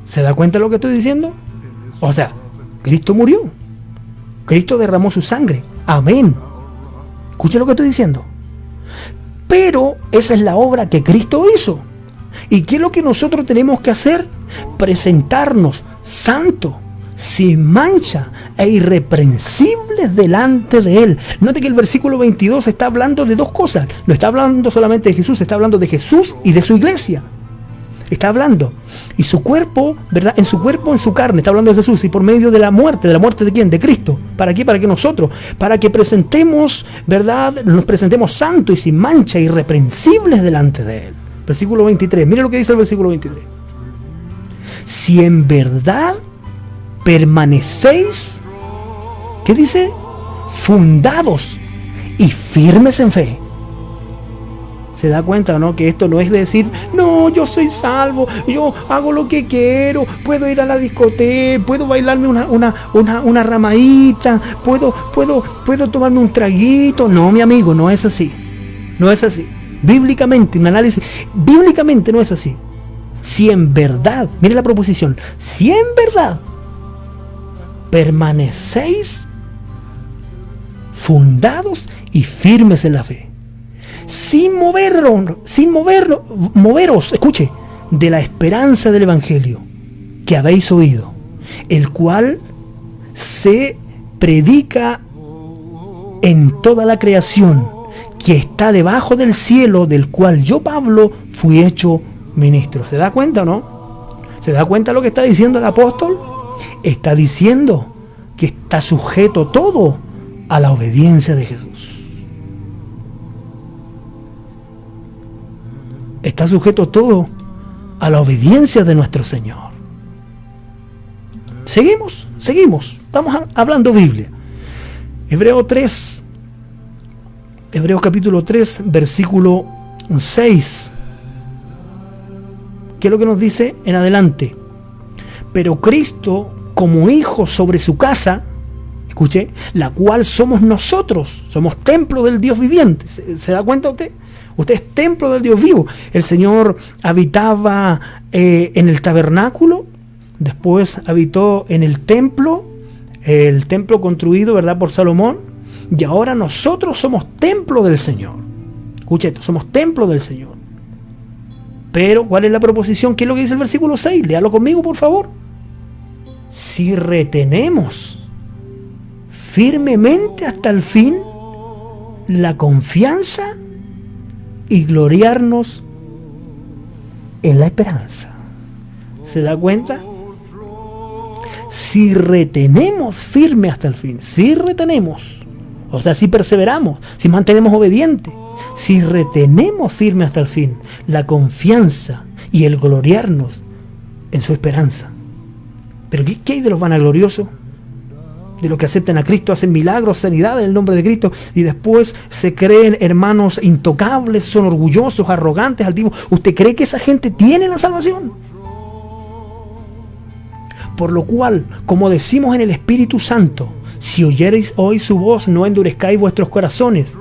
¿Se da cuenta de lo que estoy diciendo? O sea, Cristo murió. Cristo derramó su sangre. Amén. Escucha lo que estoy diciendo. Pero esa es la obra que Cristo hizo. ¿Y qué es lo que nosotros tenemos que hacer? Presentarnos santos, sin mancha e irreprensibles delante de Él. Note que el versículo 22 está hablando de dos cosas. No está hablando solamente de Jesús, está hablando de Jesús y de su iglesia. Está hablando. Y su cuerpo, ¿verdad? En su cuerpo, en su carne, está hablando de Jesús. Y por medio de la muerte ¿de quién? De Cristo. ¿Para qué? Para que nosotros, para que presentemos, ¿verdad? Nos presentemos santos y sin mancha, irreprensibles delante de Él. Versículo 23. Mire lo que dice el versículo 23. Si en verdad permanecéis, ¿qué dice? Fundados y firmes en fe. ¿Se da cuenta, no? Que esto no es decir, no, yo soy salvo, yo hago lo que quiero, puedo ir a la discoteca, puedo bailarme una ramadita, puedo tomarme un traguito. No, mi amigo, no es así. No es así. Bíblicamente, un análisis, bíblicamente no es así. Si en verdad, mire la proposición, si en verdad permanecéis fundados y firmes en la fe, sin moveros, escuche, de la esperanza del Evangelio que habéis oído, el cual se predica en toda la creación, que está debajo del cielo, del cual yo, Pablo, fui hecho ministro. ¿Se da cuenta o no? ¿Se da cuenta lo que está diciendo el apóstol? Está diciendo que está sujeto todo a la obediencia de Jesús. Está sujeto todo a la obediencia de nuestro Señor. Seguimos. Estamos hablando Biblia. Hebreos capítulo 3, versículo 6. ¿Qué es lo que nos dice en adelante? Pero Cristo, como hijo sobre su casa, escuche, la cual somos nosotros, somos templo del Dios viviente. ¿Se da cuenta usted? Usted es templo del Dios vivo. El Señor habitaba en el tabernáculo, después habitó en el templo construido, ¿verdad?, por Salomón, y ahora nosotros somos templo del Señor. Escuche esto, somos templo del Señor. Pero, ¿cuál es la proposición? ¿Qué es lo que dice el versículo 6? Léalo conmigo, por favor. Si retenemos firmemente hasta el fin la confianza y gloriarnos en la esperanza. ¿Se da cuenta? Si retenemos firme hasta el fin, si retenemos, o sea, si perseveramos, si mantenemos obediente, si retenemos firme hasta el fin la confianza y el gloriarnos en su esperanza. Pero ¿qué hay de los vanagloriosos? De los que aceptan a Cristo, hacen milagros, sanidades en el nombre de Cristo, y después se creen hermanos intocables, son orgullosos, arrogantes, altivos. ¿Usted cree que esa gente tiene la salvación? Por lo cual, como decimos en el Espíritu Santo, si oyereis hoy su voz, no endurezcáis vuestros corazones,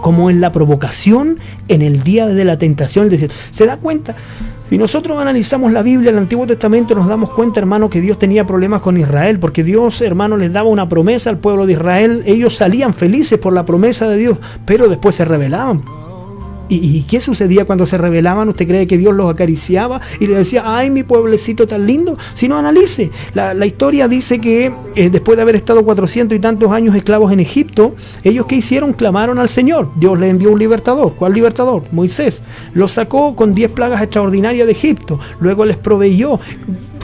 como en la provocación en el día de la tentación del desierto. ¿Se da cuenta? Si nosotros analizamos la Biblia, el Antiguo Testamento, nos damos cuenta, hermano, que Dios tenía problemas con Israel, porque Dios, hermano, les daba una promesa al pueblo de Israel. Ellos salían felices por la promesa de Dios, pero después se rebelaban. ¿Y qué sucedía cuando se rebelaban? ¿Usted cree que Dios los acariciaba y le decía, ay, mi pueblecito tan lindo? Si no, analice. La historia dice que después de haber estado 400 y tantos años esclavos en Egipto, ellos ¿qué hicieron? Clamaron al Señor. Dios les envió un libertador. ¿Cuál libertador? Moisés. Los sacó con 10 plagas extraordinarias de Egipto. Luego les proveyó.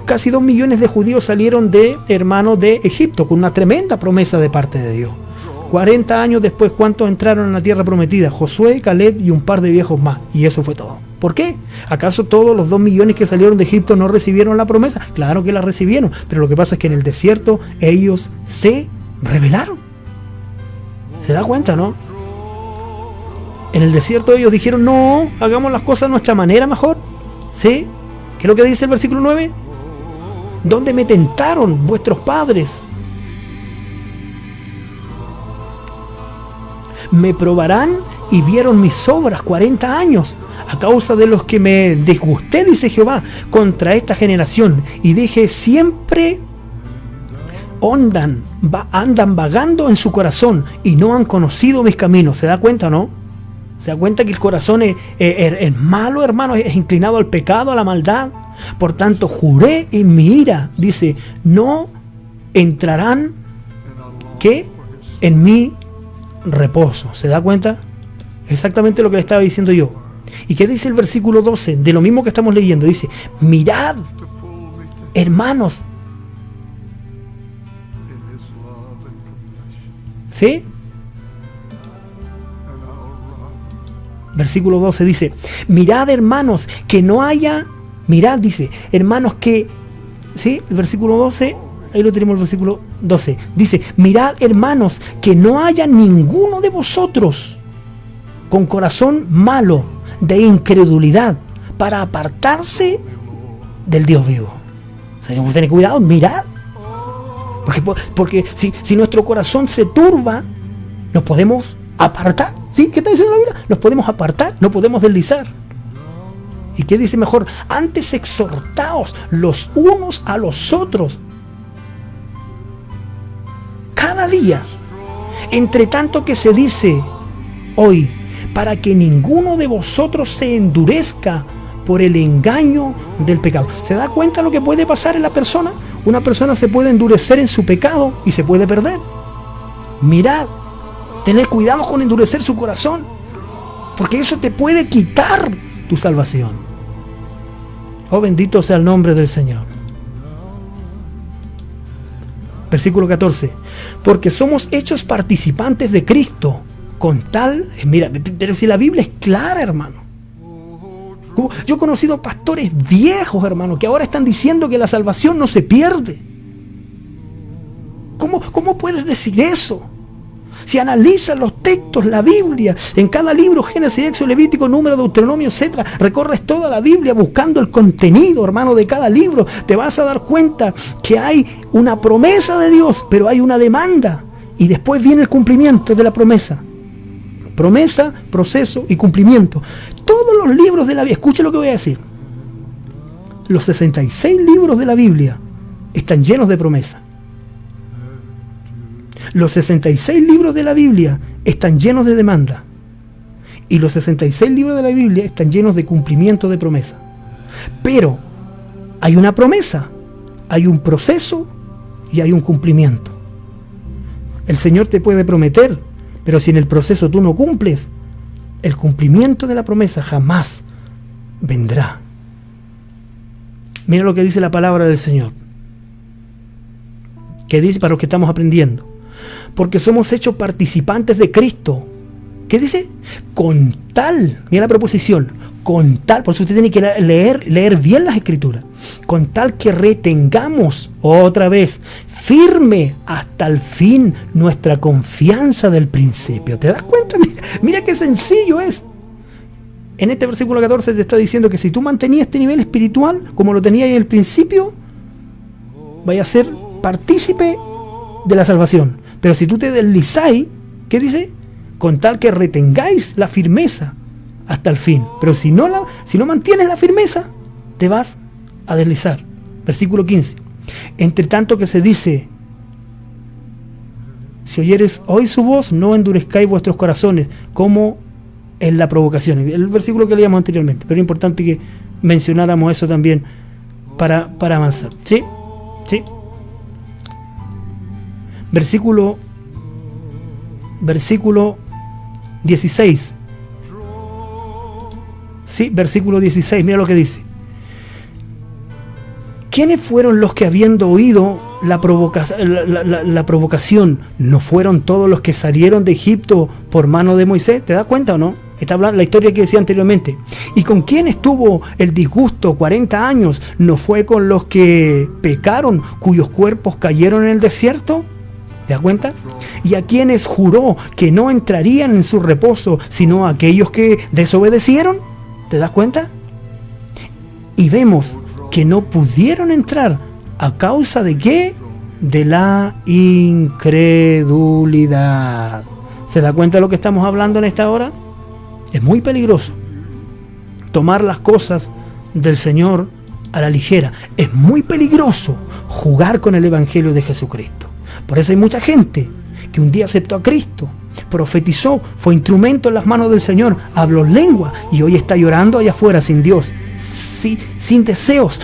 Casi 2 millones de judíos salieron de Egipto con una tremenda promesa de parte de Dios. 40 años después, ¿cuántos entraron en la tierra prometida? Josué, Caleb y un par de viejos más. Y eso fue todo. ¿Por qué? ¿Acaso todos los 2 millones que salieron de Egipto no recibieron la promesa? Claro que la recibieron, pero lo que pasa es que en el desierto ellos se rebelaron. ¿Se da cuenta, no? En el desierto ellos dijeron, no, hagamos las cosas a nuestra manera mejor. ¿Sí? ¿Qué es lo que dice el versículo 9? ¿Dónde me tentaron vuestros padres? Me probarán y vieron mis obras 40 años, a causa de los que me disgusté, dice Jehová, contra esta generación, y dije siempre, andan vagando en su corazón, y no han conocido mis caminos. ¿Se da cuenta, no? ¿Se da cuenta que el corazón es malo, hermano? Es inclinado al pecado, a la maldad. Por tanto, juré en mi ira, dice, no entrarán, ¿qué? En mi reposo. ¿Se da cuenta? Exactamente lo que le estaba diciendo yo. ¿Y qué dice el versículo 12? De lo mismo que estamos leyendo. Dice, mirad, hermanos. ¿Sí? Versículo 12 dice, mirad, hermanos, que no haya, mirad, dice, hermanos, que, ¿sí? El versículo 12, ahí lo tenemos, el versículo 12. Dice, mirad, hermanos, que no haya ninguno de vosotros con corazón malo, de incredulidad, para apartarse del Dios vivo. O sea, tenemos que tener cuidado, mirad. Porque si nuestro corazón se turba, nos podemos apartar. ¿Sí? ¿Qué está diciendo la Biblia? Nos podemos apartar, no podemos deslizar. ¿Y qué dice mejor? Antes exhortaos los unos a los otros, cada día, entre tanto que se dice hoy, para que ninguno de vosotros se endurezca por el engaño del pecado. ¿Se da cuenta lo que puede pasar en la persona? Una persona se puede endurecer en su pecado y se puede perder. Mirad, tened cuidado con endurecer su corazón, porque eso te puede quitar tu salvación. Oh, bendito sea el nombre del Señor. Versículo 14. Porque somos hechos participantes de Cristo, con tal... Mira, pero si la Biblia es clara, hermano. Yo he conocido pastores viejos, hermano, que ahora están diciendo que la salvación no se pierde. ¿Cómo puedes decir eso? Si analizas los textos, la Biblia, en cada libro, Génesis, Éxodo, Levítico, Número, Deuteronomio, etc., recorres toda la Biblia buscando el contenido, hermano, de cada libro, te vas a dar cuenta que hay una promesa de Dios, pero hay una demanda, y después viene el cumplimiento de la promesa. Promesa, proceso y cumplimiento. Todos los libros de la Biblia, escuche lo que voy a decir, los 66 libros de la Biblia están llenos de promesa. Los 66 libros de la Biblia están llenos de demanda. Y los 66 libros de la Biblia están llenos de cumplimiento de promesa. Pero hay una promesa, hay un proceso y hay un cumplimiento. El Señor te puede prometer, pero si en el proceso tú no cumples, el cumplimiento de la promesa jamás vendrá. Mira lo que dice la palabra del Señor. ¿Qué dice para los que estamos aprendiendo? Porque somos hechos participantes de Cristo. ¿Qué dice? Con tal, mira la proposición, con tal, por eso usted tiene que leer bien las Escrituras, con tal que retengamos otra vez firme hasta el fin nuestra confianza del principio. ¿Te das cuenta? Mira qué sencillo es. En este versículo 14 te está diciendo que si tú mantenías este nivel espiritual como lo tenías en el principio, vaya a ser partícipe de la salvación. Pero si tú te deslizáis, ¿qué dice? Con tal que retengáis la firmeza hasta el fin. Pero si no mantienes la firmeza, te vas a deslizar. Versículo 15. Entre tanto que se dice, si oyeres hoy su voz, no endurezcáis vuestros corazones, como en la provocación. El versículo que leíamos anteriormente. Pero es importante que mencionáramos eso también para avanzar. ¿Sí? ¿Sí? Versículo 16. Sí, versículo 16, mira lo que dice. ¿Quiénes fueron los que, habiendo oído la provocación, no fueron todos los que salieron de Egipto por mano de Moisés? ¿Te das cuenta o no? Está hablando la historia que decía anteriormente. ¿Y con quién estuvo el disgusto 40 años? ¿No fue con los que pecaron, cuyos cuerpos cayeron en el desierto? ¿Te das cuenta? Y a quienes juró que no entrarían en su reposo, sino a aquellos que desobedecieron. ¿Te das cuenta? Y vemos que no pudieron entrar a causa de ¿qué? De la incredulidad. ¿Se da cuenta de lo que estamos hablando en esta hora? Es muy peligroso tomar las cosas del Señor a la ligera. Es muy peligroso jugar con el Evangelio de Jesucristo. Por eso hay mucha gente que un día aceptó a Cristo, profetizó, fue instrumento en las manos del Señor, habló lengua y hoy está llorando allá afuera sin Dios, sin deseos,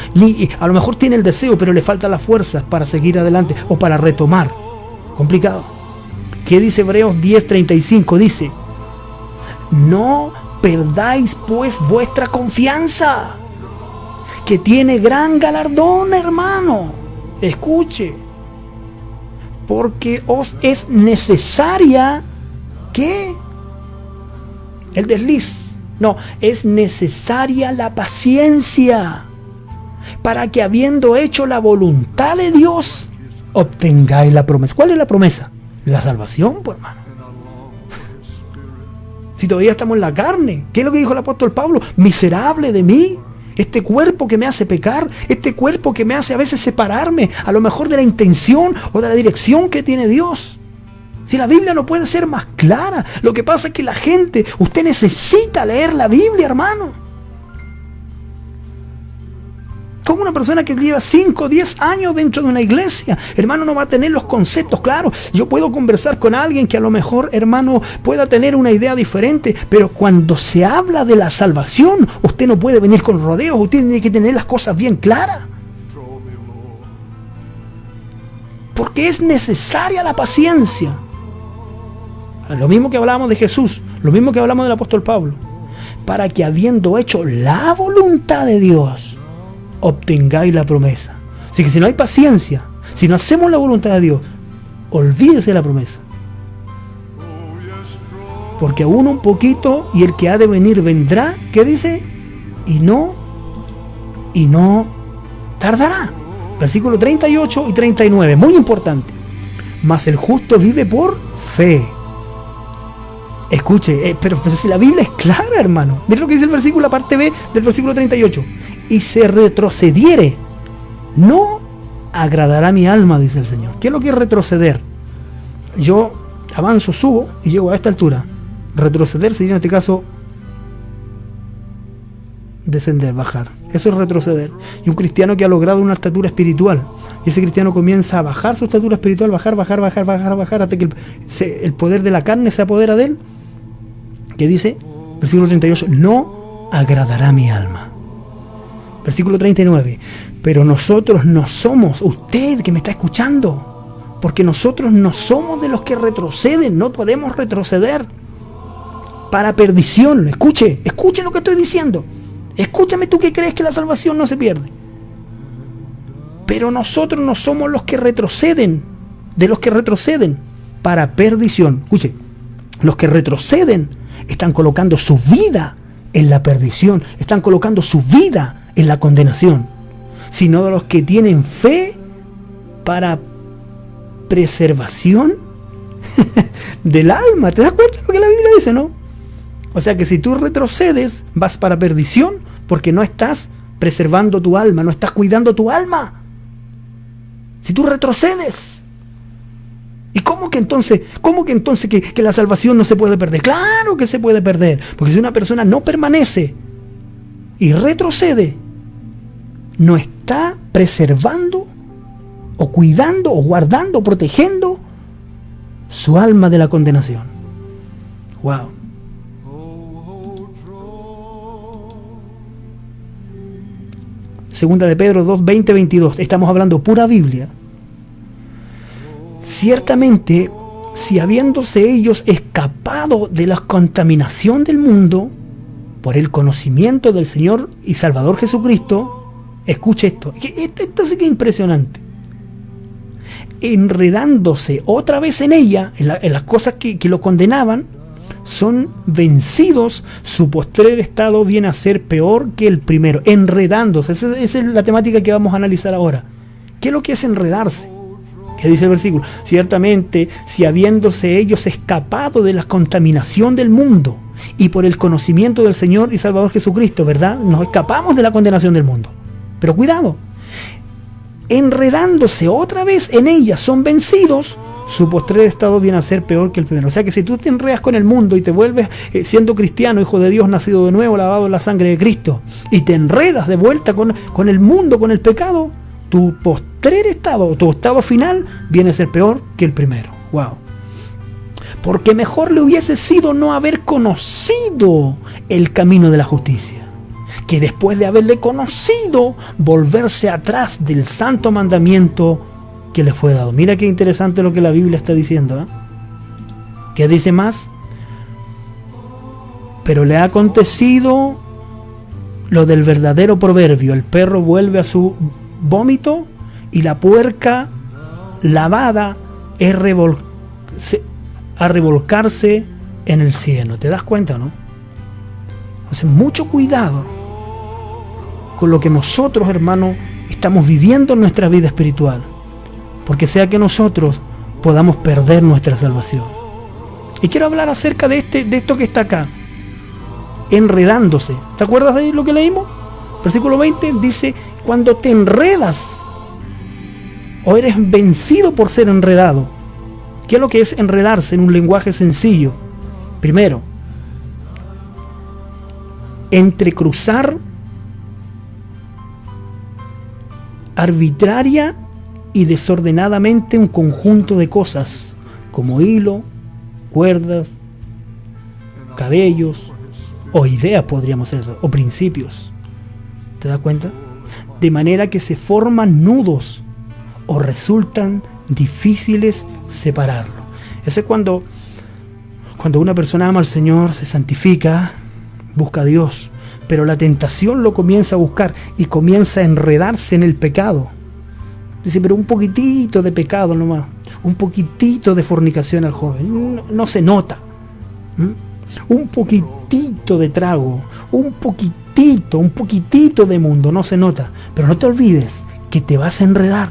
a lo mejor tiene el deseo, pero le faltan las fuerzas para seguir adelante o para retomar. Complicado. ¿Qué dice Hebreos 10:35? Dice, no perdáis pues vuestra confianza, que tiene gran galardón, hermano. Escuche. Porque os es necesaria, ¿qué? El desliz. No, es necesaria la paciencia, para que habiendo hecho la voluntad de Dios, obtengáis la promesa. ¿Cuál es la promesa? La salvación, pues, hermano. Si todavía estamos en la carne, ¿qué es lo que dijo el apóstol Pablo? Miserable de mí. Este cuerpo que me hace pecar, este cuerpo que me hace a veces separarme, a lo mejor de la intención o de la dirección que tiene Dios. Si la Biblia no puede ser más clara, lo que pasa es que la gente, usted necesita leer la Biblia, hermano. Como una persona que lleva 5 o 10 años dentro de una iglesia, hermano, no va a tener los conceptos claros. Yo puedo conversar con alguien que a lo mejor, hermano, pueda tener una idea diferente, pero cuando se habla de la salvación, usted no puede venir con rodeos, usted tiene que tener las cosas bien claras. Porque es necesaria la paciencia. Lo mismo que hablábamos de Jesús, lo mismo que hablamos del apóstol Pablo, para que habiendo hecho la voluntad de Dios, obtengáis la promesa. Así que si no hay paciencia, si no hacemos la voluntad de Dios, olvídese de la promesa. Porque aún un poquito y el que ha de venir vendrá, ¿qué dice? Y no tardará. Versículo 38 y 39, muy importante. mas el justo vive por fe. Escuche, pero si la Biblia es clara, hermano. Mira lo que dice el versículo, la parte B del versículo 38. Y se retrocediere, no agradará mi alma, dice el Señor. ¿Qué es lo que es retroceder? Yo avanzo, subo y llego a esta altura. Retroceder sería en este caso descender, bajar. Eso es retroceder. Y un cristiano que ha logrado una estatura espiritual, y ese cristiano comienza a bajar su estatura espiritual, bajar, hasta que el poder de la carne se apodera de él. ¿Qué dice? Versículo 38, no agradará mi alma. Versículo 39, pero nosotros no somos, usted que me está escuchando, porque nosotros no somos de los que retroceden, no podemos retroceder para perdición. Escuche lo que estoy diciendo. Escúchame, tú que crees que la salvación no se pierde. Pero nosotros no somos los que retroceden, de los que retroceden para perdición. Escuche, los que retroceden están colocando su vida en la perdición, están colocando su vida en la condenación, sino de los que tienen fe para preservación del alma. ¿Te das cuenta de lo que la Biblia dice, no? O sea que si tú retrocedes, vas para perdición porque no estás preservando tu alma, no estás cuidando tu alma. Si tú retrocedes. ¿Y cómo que entonces que la salvación no se puede perder? Claro que se puede perder, porque si una persona no permanece y retrocede, no está preservando o cuidando o guardando o protegiendo su alma de la condenación. Wow. Segunda de Pedro 2, 20, 22. Estamos hablando pura Biblia. Ciertamente, si habiéndose ellos escapado de la contaminación del mundo por el conocimiento del Señor y Salvador Jesucristo, escuche esto. Esto sí que es impresionante. Enredándose otra vez en ella, en las cosas que lo condenaban, son vencidos, su postrer estado viene a ser peor que el primero. Enredándose, esa es la temática que vamos a analizar ahora. ¿Qué es lo que es enredarse? ¿Qué dice el versículo? Ciertamente, si habiéndose ellos escapado de la contaminación del mundo y por el conocimiento del Señor y Salvador Jesucristo, ¿verdad? Nos escapamos de la condenación del mundo. Pero cuidado, enredándose otra vez en ella, son vencidos, su postrer estado viene a ser peor que el primero. O sea que si tú te enredas con el mundo y te vuelves siendo cristiano, hijo de Dios, nacido de nuevo, lavado en la sangre de Cristo, y te enredas de vuelta con el mundo, con el pecado, tu postrer estado, tu estado final, viene a ser peor que el primero. Wow. Porque mejor le hubiese sido no haber conocido el camino de la justicia, que después de haberle conocido, volverse atrás del santo mandamiento que le fue dado. Mira qué interesante lo que la Biblia está diciendo, ¿eh? ¿Qué dice más? Pero le ha acontecido lo del verdadero proverbio: el perro vuelve a su vómito y la puerca lavada es a revolcarse en el cielo. ¿Te das cuenta, no? O sea, mucho cuidado con lo que nosotros, hermanos, estamos viviendo en nuestra vida espiritual, porque sea que nosotros podamos perder nuestra salvación. Y quiero hablar acerca de esto que está acá, enredándose. ¿Te acuerdas de lo que leímos? Versículo 20 dice: cuando te enredas o eres vencido por ser enredado. ¿Qué es lo que es enredarse en un lenguaje sencillo? Primero, entrecruzar arbitraria y desordenadamente un conjunto de cosas, como hilo, cuerdas, cabellos, o ideas, podríamos hacer eso, o principios. ¿Te das cuenta? De manera que se forman nudos o resultan difíciles separarlo. Eso es cuando una persona ama al Señor, se santifica, busca a Dios, pero la tentación lo comienza a buscar y comienza a enredarse en el pecado. Dice, pero un poquitito de pecado nomás, un poquitito de fornicación al joven, no se nota. Un poquitito de trago, un poquitito de mundo, no se nota. Pero no te olvides que te vas a enredar.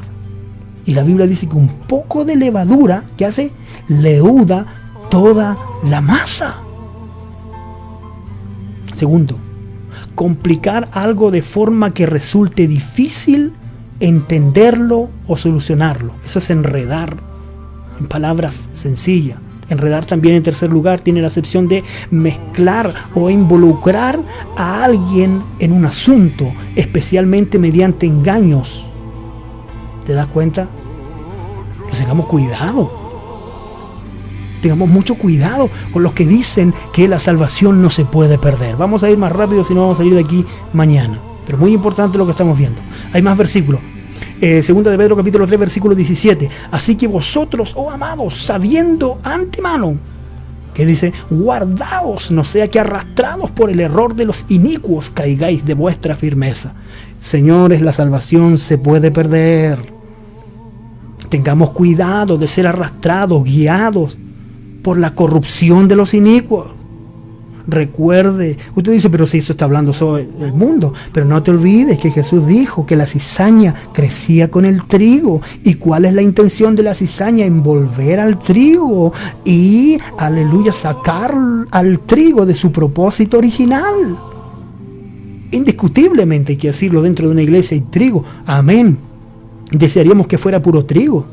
Y la Biblia dice que un poco de levadura, ¿qué hace? Leuda toda la masa. Segundo, complicar algo de forma que resulte difícil entenderlo o solucionarlo. Eso es enredar, en palabras sencillas. Enredar también, en tercer lugar, tiene la acepción de mezclar o involucrar a alguien en un asunto, especialmente mediante engaños. ¿Te das cuenta? Que tengamos cuidado. Tengamos mucho cuidado con los que dicen que la salvación no se puede perder. Vamos a ir más rápido, si no vamos a salir de aquí mañana. Pero muy importante lo que estamos viendo. Hay más versículos. Segunda de Pedro capítulo 3 versículo 17. Así que vosotros, oh amados, sabiendo antemano, que dice, guardaos, no sea que arrastrados por el error de los inicuos caigáis de vuestra firmeza. Señores, la salvación se puede perder. Tengamos cuidado de ser arrastrados, guiados por la corrupción de los inicuos. Recuerde, usted dice, pero si eso está hablando sobre el mundo, pero no te olvides que Jesús dijo que la cizaña crecía con el trigo. ¿Y cuál es la intención de la cizaña? Envolver al trigo y, aleluya, sacar al trigo de su propósito original. Indiscutiblemente hay que decirlo, dentro de una iglesia hay trigo, amén. Desearíamos que fuera puro trigo,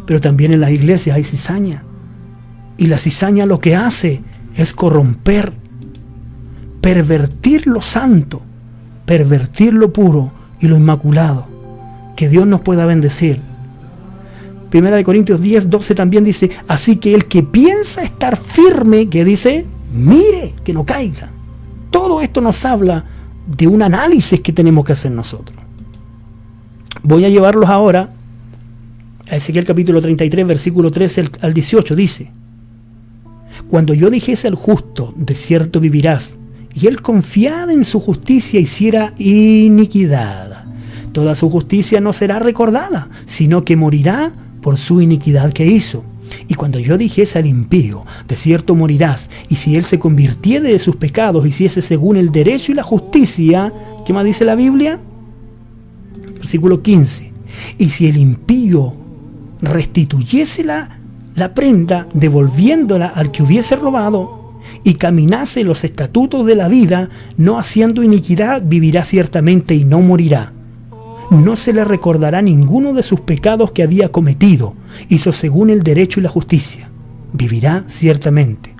pero también en las iglesias hay cizaña. Y la cizaña lo que hace es corromper, pervertir lo santo, pervertir lo puro y lo inmaculado. Que Dios nos pueda bendecir. Primera de Corintios 10, 12 también dice, así que el que piensa estar firme, que dice, mire que no caiga. Todo esto nos habla de un análisis que tenemos que hacer nosotros. Voy a llevarlos ahora a Ezequiel capítulo 33, versículo 13 al 18, dice, cuando yo dijese al justo, de cierto vivirás, y él confiada en su justicia hiciera iniquidad, toda su justicia no será recordada, sino que morirá por su iniquidad que hizo. Y cuando yo dijese al impío, de cierto morirás, y si él se convirtiere de sus pecados, hiciese según el derecho y la justicia, ¿qué más dice la Biblia? Versículo 15, y si el impío restituyese la prenda, devolviéndola al que hubiese robado, y caminase los estatutos de la vida, no haciendo iniquidad, vivirá ciertamente y no morirá. No se le recordará ninguno de sus pecados que había cometido. Hizo según el derecho y la justicia. Vivirá ciertamente.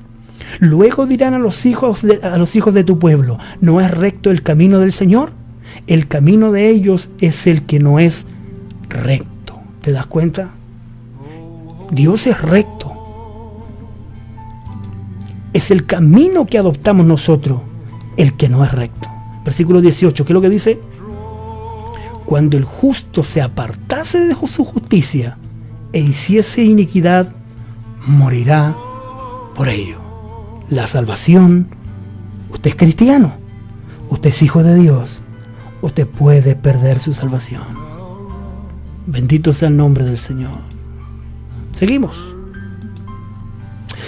Luego dirán a los hijos de tu pueblo, ¿no es recto el camino del Señor? El camino de ellos es el que no es recto. ¿Te das cuenta? Dios es recto. Es el camino que adoptamos nosotros el que no es recto. Versículo 18, ¿qué es lo que dice? Cuando el justo se apartase de su justicia e hiciese iniquidad, morirá por ello. La salvación, usted es cristiano, usted es hijo de Dios, usted puede perder su salvación. Bendito sea el nombre del Señor. Seguimos.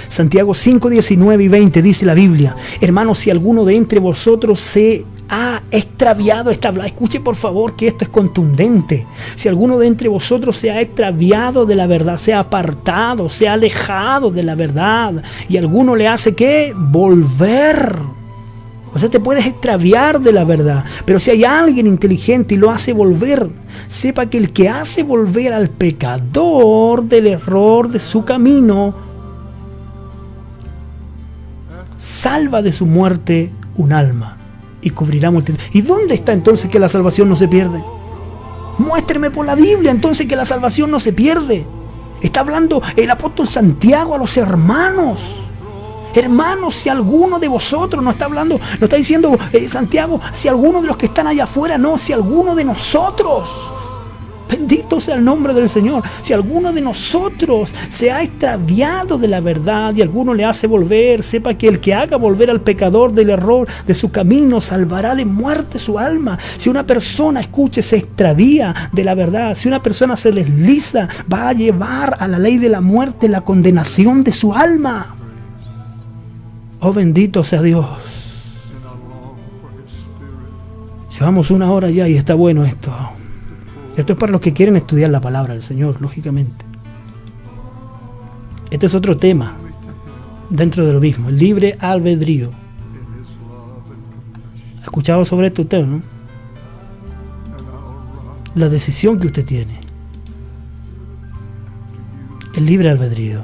Santiago 5, 19 y 20 dice la Biblia, hermanos, si alguno de entre vosotros se ha extraviado, escuche por favor que esto es contundente. Si alguno de entre vosotros se ha extraviado de la verdad, se ha apartado, se ha alejado de la verdad, y alguno le hace ¿qué? Volver. O sea, te puedes extraviar de la verdad, pero si hay alguien inteligente y lo hace volver, sepa que el que hace volver al pecador del error de su camino, salva de su muerte un alma y cubrirá multitud. ¿Y dónde está entonces que la salvación no se pierde? Muéstreme por la Biblia entonces que la salvación no se pierde. Está hablando el apóstol Santiago a los hermanos. Hermanos, si alguno de vosotros, no está hablando, no está diciendo Santiago, si alguno de los que están allá afuera, no, si alguno de nosotros. Bendito sea el nombre del Señor. Si alguno de nosotros se ha extraviado de la verdad y alguno le hace volver, sepa que el que haga volver al pecador del error de su camino salvará de muerte su alma. Si una persona, escuche, se extravía de la verdad, si una persona se desliza, va a llevar a la ley de la muerte la condenación de su alma. Oh, bendito sea Dios. Llevamos 1 hora ya y está bueno esto. Esto es para los que quieren estudiar la palabra del Señor, lógicamente. Este es otro tema dentro de lo mismo, el libre albedrío. ¿Ha escuchado sobre esto usted, no? La decisión que usted tiene. El libre albedrío.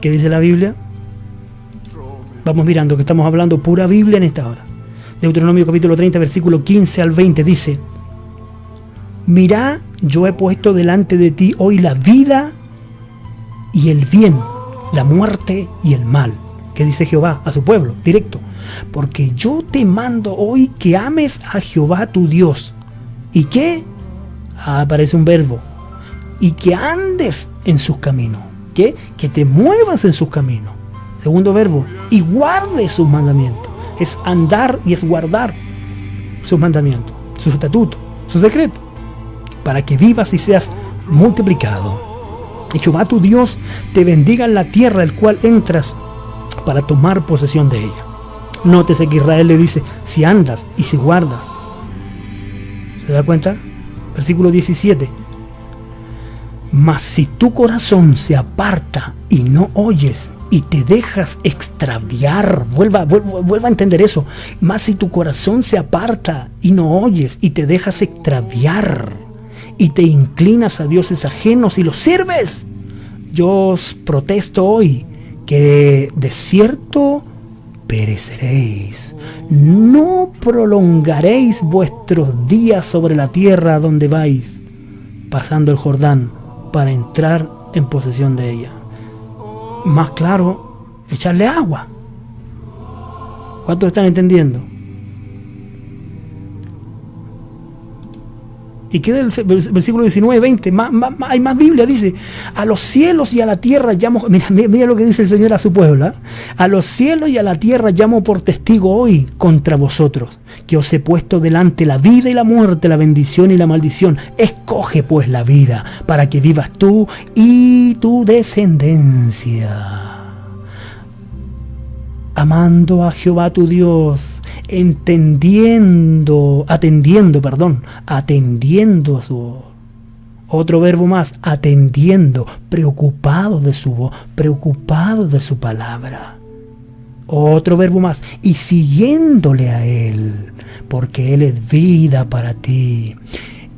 ¿Qué dice la Biblia? Vamos mirando que estamos hablando pura Biblia en esta hora. Deuteronomio capítulo 30, versículo 15 al 20 dice: Mirá, yo he puesto delante de ti hoy la vida y el bien, la muerte y el mal. ¿Qué dice Jehová a su pueblo? Directo. Porque yo te mando hoy que ames a Jehová tu Dios. ¿Y qué? Aparece un verbo. Y que andes en sus caminos. ¿Qué? Que te muevas en sus caminos. Segundo verbo. Y guardes sus mandamientos. Es andar y es guardar sus mandamientos, sus estatutos, sus decretos, para que vivas y seas multiplicado. Y Jehová tu Dios te bendiga en la tierra el cual entras para tomar posesión de ella. Nótese que Israel le dice, si andas y si guardas. ¿Se da cuenta? Versículo 17. Mas si tu corazón se aparta y no oyes y te dejas extraviar, vuelva a entender eso. Mas si tu corazón se aparta y no oyes y te dejas extraviar y te inclinas a dioses ajenos y los sirves, yo os protesto hoy que de cierto pereceréis. No prolongaréis vuestros días sobre la tierra a donde vais, pasando el Jordán para entrar en posesión de ella. Más claro, echarle agua. ¿Cuántos están entendiendo? Y queda el versículo 19, 20, hay más Biblia, dice, a los cielos y a la tierra llamo, mira lo que dice el Señor a su pueblo, ¿eh? A los cielos y a la tierra llamo por testigo hoy contra vosotros, que os he puesto delante la vida y la muerte, la bendición y la maldición. Escoge pues la vida, para que vivas tú y tu descendencia, amando a Jehová tu Dios, atendiendo a su voz. Otro verbo más, atendiendo, preocupado de su voz, preocupado de su palabra. Otro verbo más, y siguiéndole a Él, porque Él es vida para ti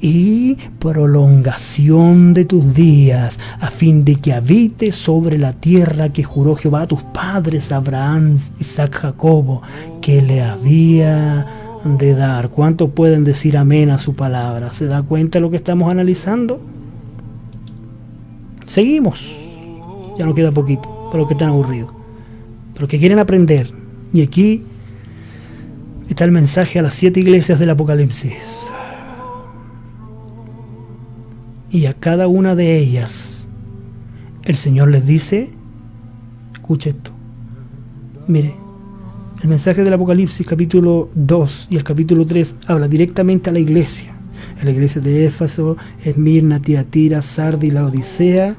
y prolongación de tus días, a fin de que habites sobre la tierra que juró Jehová a tus padres, Abraham, Isaac, Jacobo, que le había de dar. ¿Cuántos pueden decir amén a su palabra? ¿Se da cuenta de lo que estamos analizando? Seguimos. Ya nos queda poquito, para los que están aburridos, para los que quieren aprender. Y aquí está el mensaje a las 7 iglesias del Apocalipsis. Y a cada una de ellas el Señor les dice, escuche esto, mire, el mensaje del Apocalipsis capítulo 2 y el capítulo 3 habla directamente a la iglesia de Éfeso, Esmirna, Tiatira, Sardi, Laodicea,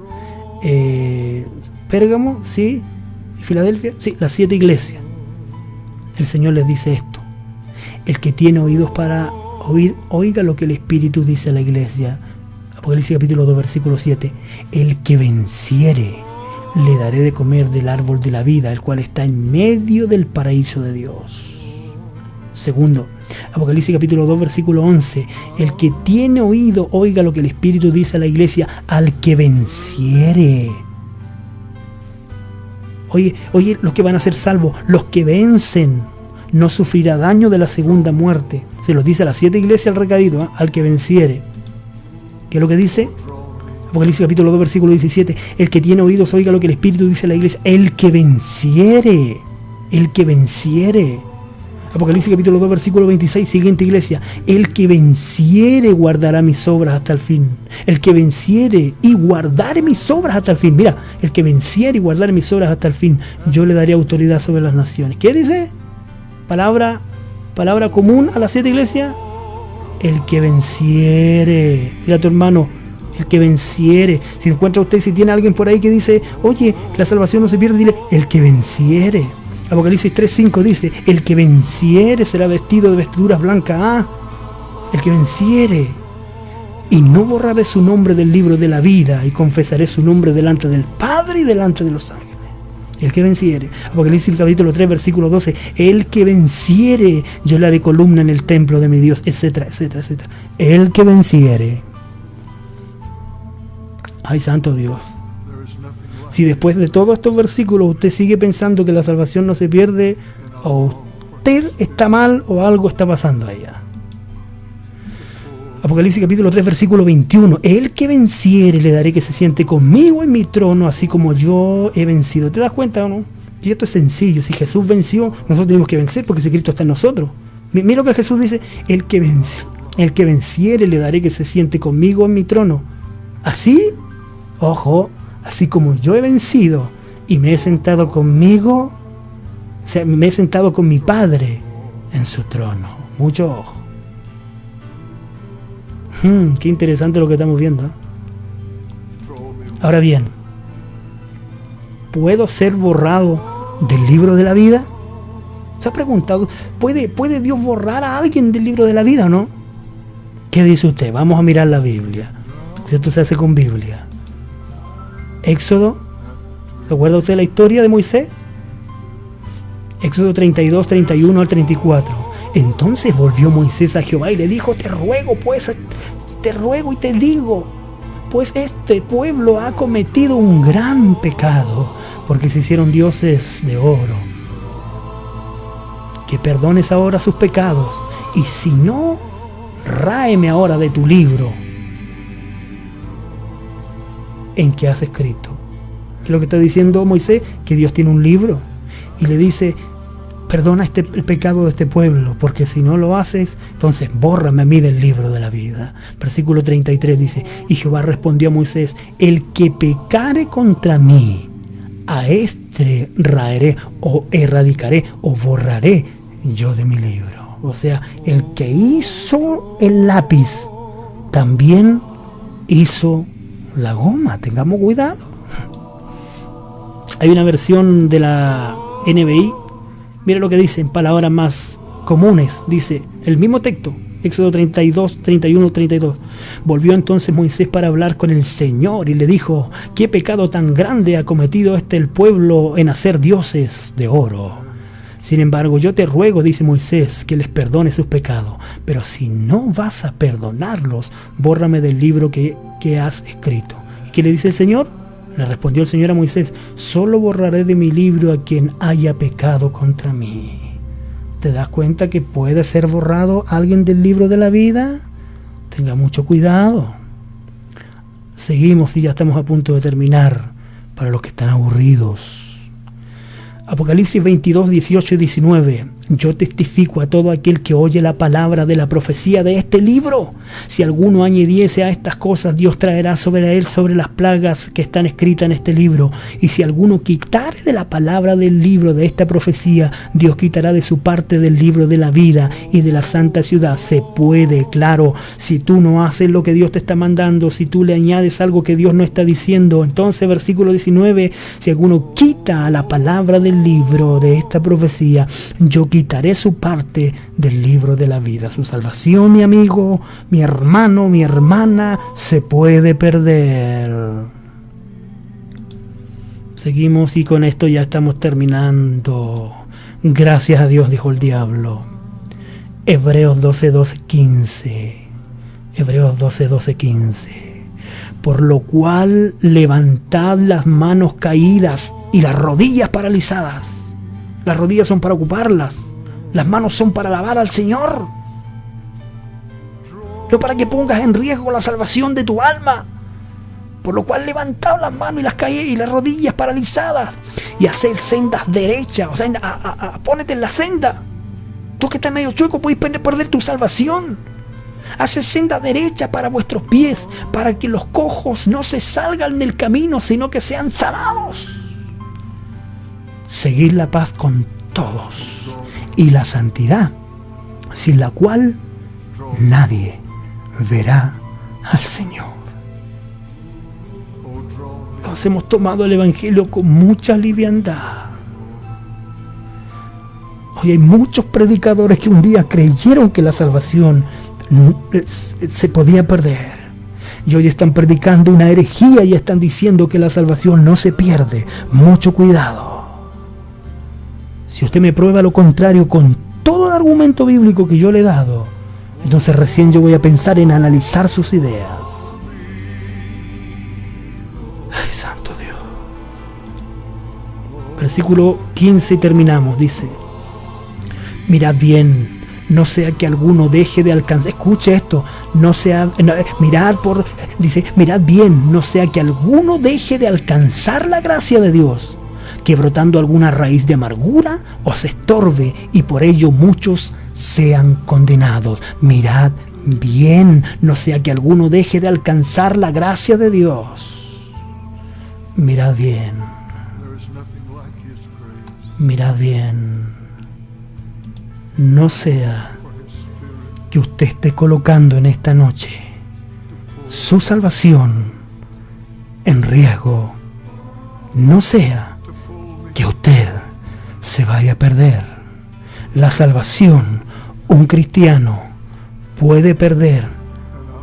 Pérgamo, sí, y Filadelfia, sí, las 7 iglesias. El Señor les dice esto: el que tiene oídos para oír, oiga lo que el Espíritu dice a la iglesia. Apocalipsis capítulo 2 versículo 7. El que venciere, le daré de comer del árbol de la vida, el cual está en medio del paraíso de Dios. Segundo, Apocalipsis capítulo 2 versículo 11. El que tiene oído, oiga lo que el Espíritu dice a la iglesia, al que venciere. Oye, los que van a ser salvos, los que vencen, no sufrirá daño de la segunda muerte. Se los dice a las 7 iglesias el recadito, ¿eh? Al que venciere. ¿Qué es lo que dice? Apocalipsis capítulo 2 versículo 17. El que tiene oídos oiga lo que el Espíritu dice a la iglesia. El que venciere. El que venciere. Apocalipsis capítulo 2 versículo 26. Siguiente iglesia. El que venciere guardará mis obras hasta el fin. El que venciere y guardare mis obras hasta el fin. Mira, el que venciere y guardare mis obras hasta el fin, yo le daré autoridad sobre las naciones. ¿Qué dice? Palabra común a las 7 iglesias. El que venciere. Mira a tu hermano, el que venciere. Si encuentra usted, si tiene alguien por ahí que dice, oye, la salvación no se pierde, dile, el que venciere. Apocalipsis 3:5 dice, el que venciere será vestido de vestiduras blancas. El que venciere. Y no borraré su nombre del libro de la vida, y confesaré su nombre delante del Padre y delante de los ángeles. El que venciere. Apocalipsis capítulo 3, versículo 12. El que venciere, yo le haré columna en el templo de mi Dios, etcétera, etcétera, etcétera. El que venciere. Ay, santo Dios. Si después de todos estos versículos usted sigue pensando que la salvación no se pierde, o usted está mal o algo está pasando allá. Apocalipsis capítulo 3, versículo 21. El que venciere le daré que se siente conmigo en mi trono, así como yo he vencido. ¿Te das cuenta o no? Y esto es sencillo. Si Jesús venció, nosotros tenemos que vencer porque ese Cristo está en nosotros. Mira lo que Jesús dice. El que venciere le daré que se siente conmigo en mi trono. Así, ojo, así como yo he vencido y me he sentado conmigo, o sea, me he sentado con mi Padre en su trono. Mucho ojo. Qué interesante lo que estamos viendo. Ahora bien, ¿puedo ser borrado del libro de la vida? ¿Se ha preguntado? ¿Puede Dios borrar a alguien del libro de la vida o no? ¿Qué dice usted? Vamos a mirar la Biblia. Esto se hace con Biblia. Éxodo. ¿Se acuerda usted la historia de Moisés? Éxodo 32, 31 al 34. Entonces volvió Moisés a Jehová y le dijo, te ruego y te digo, pues este pueblo ha cometido un gran pecado, porque se hicieron dioses de oro. Que perdones ahora sus pecados, y si no, ráeme ahora de tu libro en que has escrito. ¿Qué es lo que está diciendo Moisés? Que Dios tiene un libro, y le dice, perdona el pecado de este pueblo, porque si no lo haces, entonces bórrame a mí del libro de la vida. Versículo 33 dice, y Jehová respondió a Moisés, el que pecare contra mí, a este raeré, o erradicaré, o borraré yo de mi libro. O sea, el que hizo el lápiz, también hizo la goma. Tengamos cuidado. Hay una versión de la NBI. Mira lo que dice en palabras más comunes. Dice el mismo texto, Éxodo 32, 31, 32. Volvió entonces Moisés para hablar con el Señor y le dijo, ¿qué pecado tan grande ha cometido el pueblo en hacer dioses de oro? Sin embargo, yo te ruego, dice Moisés, que les perdone sus pecados. Pero si no vas a perdonarlos, bórrame del libro que has escrito. ¿Y qué le dice el Señor? Le respondió el Señor a Moisés, solo borraré de mi libro a quien haya pecado contra mí. ¿Te das cuenta que puede ser borrado alguien del libro de la vida? Tenga mucho cuidado. Seguimos y ya estamos a punto de terminar para los que están aburridos. Apocalipsis 22, 18 y 19. Yo testifico a todo aquel que oye la palabra de la profecía de este libro. Si alguno añadiese a estas cosas, Dios traerá sobre él sobre las plagas que están escritas en este libro. Y si alguno quitare de la palabra del libro de esta profecía, Dios quitará de su parte del libro de la vida y de la santa ciudad. Se puede, claro, si tú no haces lo que Dios te está mandando, si tú le añades algo que Dios no está diciendo. Entonces, versículo 19, si alguno quita a la palabra del libro de esta profecía, yo quitaré su parte del libro de la vida. Su salvación, mi amigo, mi hermano, mi hermana, se puede perder. Seguimos y con esto ya estamos terminando. Gracias a Dios, dijo el diablo. Hebreos 12, 12, 15. Hebreos 12, 12, 15. Por lo cual levantad las manos caídas y las rodillas paralizadas. Las rodillas son para ocuparlas. Las manos son para alabar al Señor. No para que pongas en riesgo la salvación de tu alma. Por lo cual levantad las manos y las caídas y las rodillas paralizadas. Y haced sendas derechas. O sea, pónete en la senda. Tú que estás medio chueco puedes perder tu salvación. Haced senda derecha para vuestros pies, para que los cojos no se salgan del camino, sino que sean sanados. Seguid la paz con todos y la santidad, sin la cual nadie verá al Señor. Nos hemos tomado el Evangelio con mucha liviandad. Hoy hay muchos predicadores que un día creyeron que la salvación se podía perder. Y hoy están predicando una herejía y están diciendo que la salvación no se pierde. Mucho cuidado. Si usted me prueba lo contrario con todo el argumento bíblico que yo le he dado, entonces recién yo voy a pensar en analizar sus ideas. Ay, santo Dios. Versículo 15 y terminamos. Dice: mirad bien, no sea que alguno deje de alcanzar. Escuche esto. Mirad bien, no sea que alguno deje de alcanzar la gracia de Dios, que brotando alguna raíz de amargura os estorbe y por ello muchos sean condenados. Mirad bien, no sea que alguno deje de alcanzar la gracia de Dios. Mirad bien. Mirad bien. No sea que usted esté colocando en esta noche su salvación en riesgo. No sea que usted se vaya a perder. La salvación, un cristiano puede perder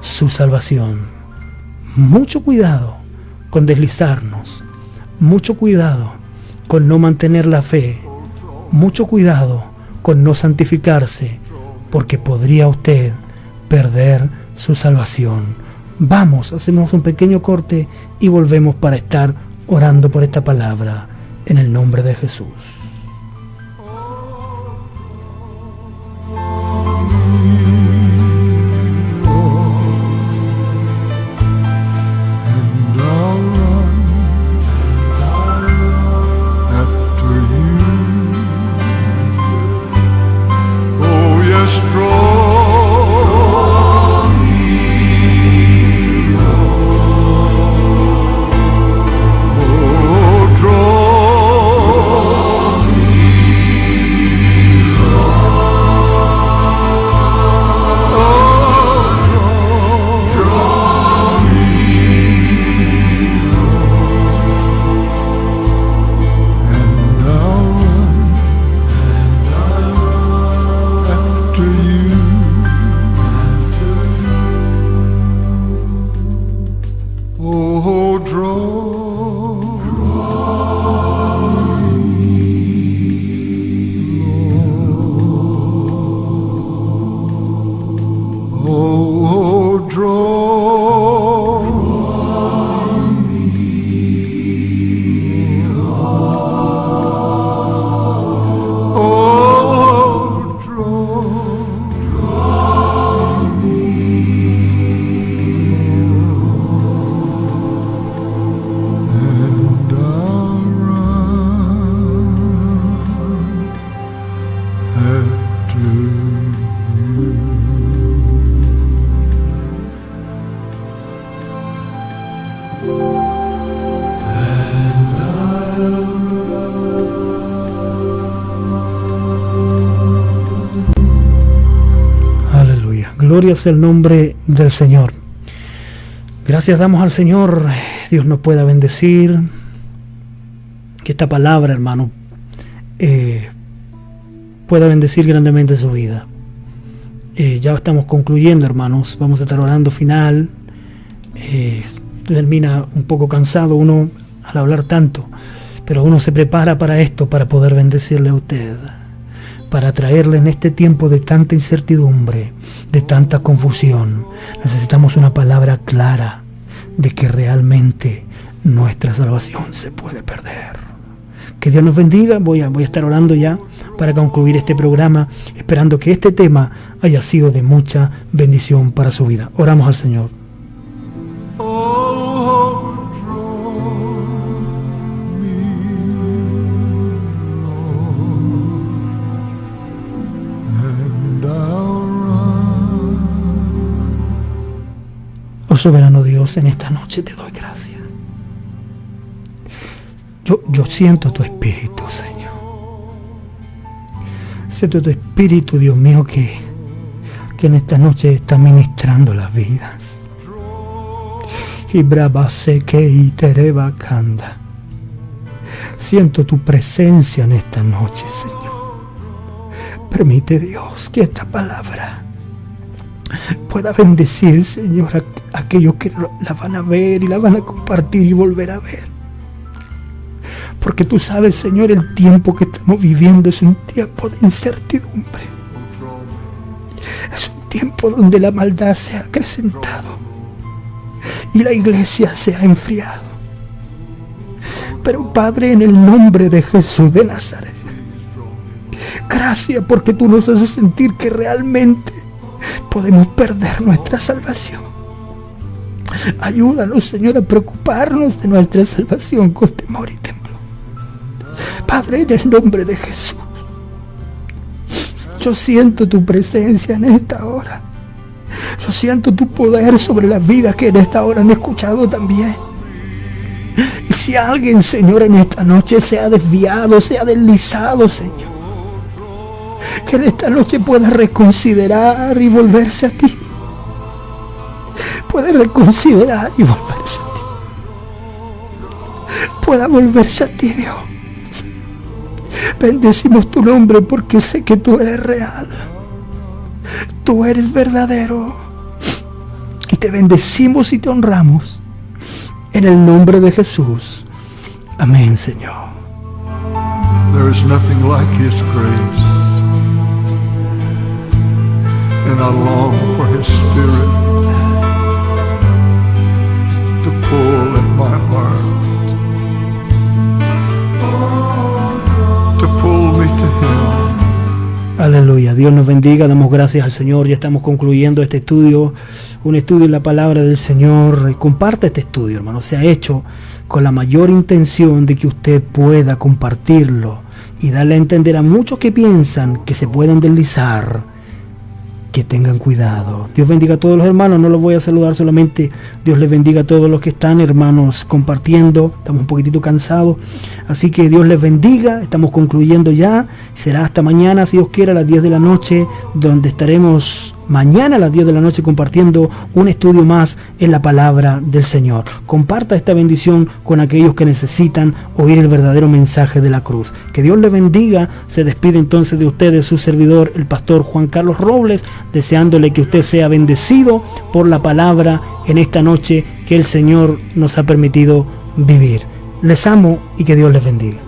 su salvación. Mucho cuidado con deslizarnos. Mucho cuidado con no mantener la fe. Mucho cuidado con no santificarse, porque podría usted perder su salvación. Vamos, hacemos un pequeño corte y volvemos para estar orando por esta palabra en el nombre de Jesús. Gloria es el nombre del Señor. Gracias damos al Señor. Dios nos pueda bendecir. Que esta palabra, hermano, pueda bendecir grandemente su vida. Ya estamos concluyendo, hermanos. Vamos a estar orando final. Termina un poco cansado uno al hablar tanto, pero uno se prepara para esto, para poder bendecirle a usted, para traerle en este tiempo de tanta incertidumbre, de tanta confusión. Necesitamos una palabra clara de que realmente nuestra salvación se puede perder. Que Dios nos bendiga. Voy a estar orando ya para concluir este programa, esperando que este tema haya sido de mucha bendición para su vida. Oramos al Señor. Oh soberano Dios, en esta noche te doy gracias. Yo siento tu espíritu, Señor. Siento tu espíritu, Dios mío, que en esta noche está ministrando las vidas. Y brava se que y tereba canda. Siento tu presencia en esta noche, Señor. Permite, Dios, que esta palabra pueda bendecir, Señor, a aquellos que la van a ver y la van a compartir y volver a ver. Porque tú sabes, Señor, el tiempo que estamos viviendo es un tiempo de incertidumbre. Es un tiempo donde la maldad se ha acrecentado y la iglesia se ha enfriado. Pero Padre, en el nombre de Jesús de Nazaret, gracias porque tú nos haces sentir que realmente podemos perder nuestra salvación. Ayúdanos, Señor, a preocuparnos de nuestra salvación con temor y temblor. Padre, en el nombre de Jesús, yo siento tu presencia en esta hora. Yo siento tu poder sobre las vidas que en esta hora han escuchado también. Y si alguien, Señor, en esta noche se ha desviado, se ha deslizado, Señor, que en esta noche pueda reconsiderar y volverse a ti. Puede reconsiderar y volverse a ti. Pueda volverse a ti, Dios. Bendecimos tu nombre porque sé que tú eres real. Tú eres verdadero. Y te bendecimos y te honramos. En el nombre de Jesús. Amén, Señor. There is nothing like His grace, and I long for His Spirit to pull at my heart, to pull me to Him. Aleluya, Dios nos bendiga, damos gracias al Señor. Ya estamos concluyendo este estudio, un estudio en la palabra del Señor. Comparte este estudio, hermano, se ha hecho con la mayor intención de que usted pueda compartirlo y darle a entender a muchos que piensan que se pueden deslizar, que tengan cuidado. Dios bendiga a todos los hermanos, no los voy a saludar solamente. Dios les bendiga a todos los que están, hermanos, compartiendo. Estamos un poquitito cansados, así que Dios les bendiga. Estamos concluyendo ya. Será hasta mañana, si Dios quiere, a las 10 de la noche, donde estaremos mañana a las 10 de la noche compartiendo un estudio más en la palabra del Señor. Comparta esta bendición con aquellos que necesitan oír el verdadero mensaje de la cruz. Que Dios les bendiga. Se despide entonces de ustedes su servidor, el pastor Juan Carlos Robles, deseándole que usted sea bendecido por la palabra en esta noche que el Señor nos ha permitido vivir. Les amo y que Dios les bendiga.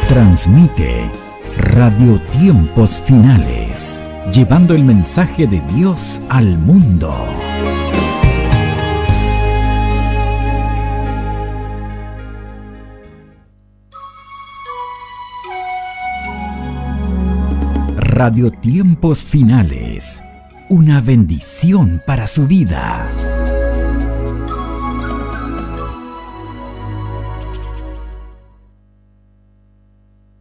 Transmite Radio Tiempos Finales, llevando el mensaje de Dios al mundo. Radio Tiempos Finales, una bendición para su vida.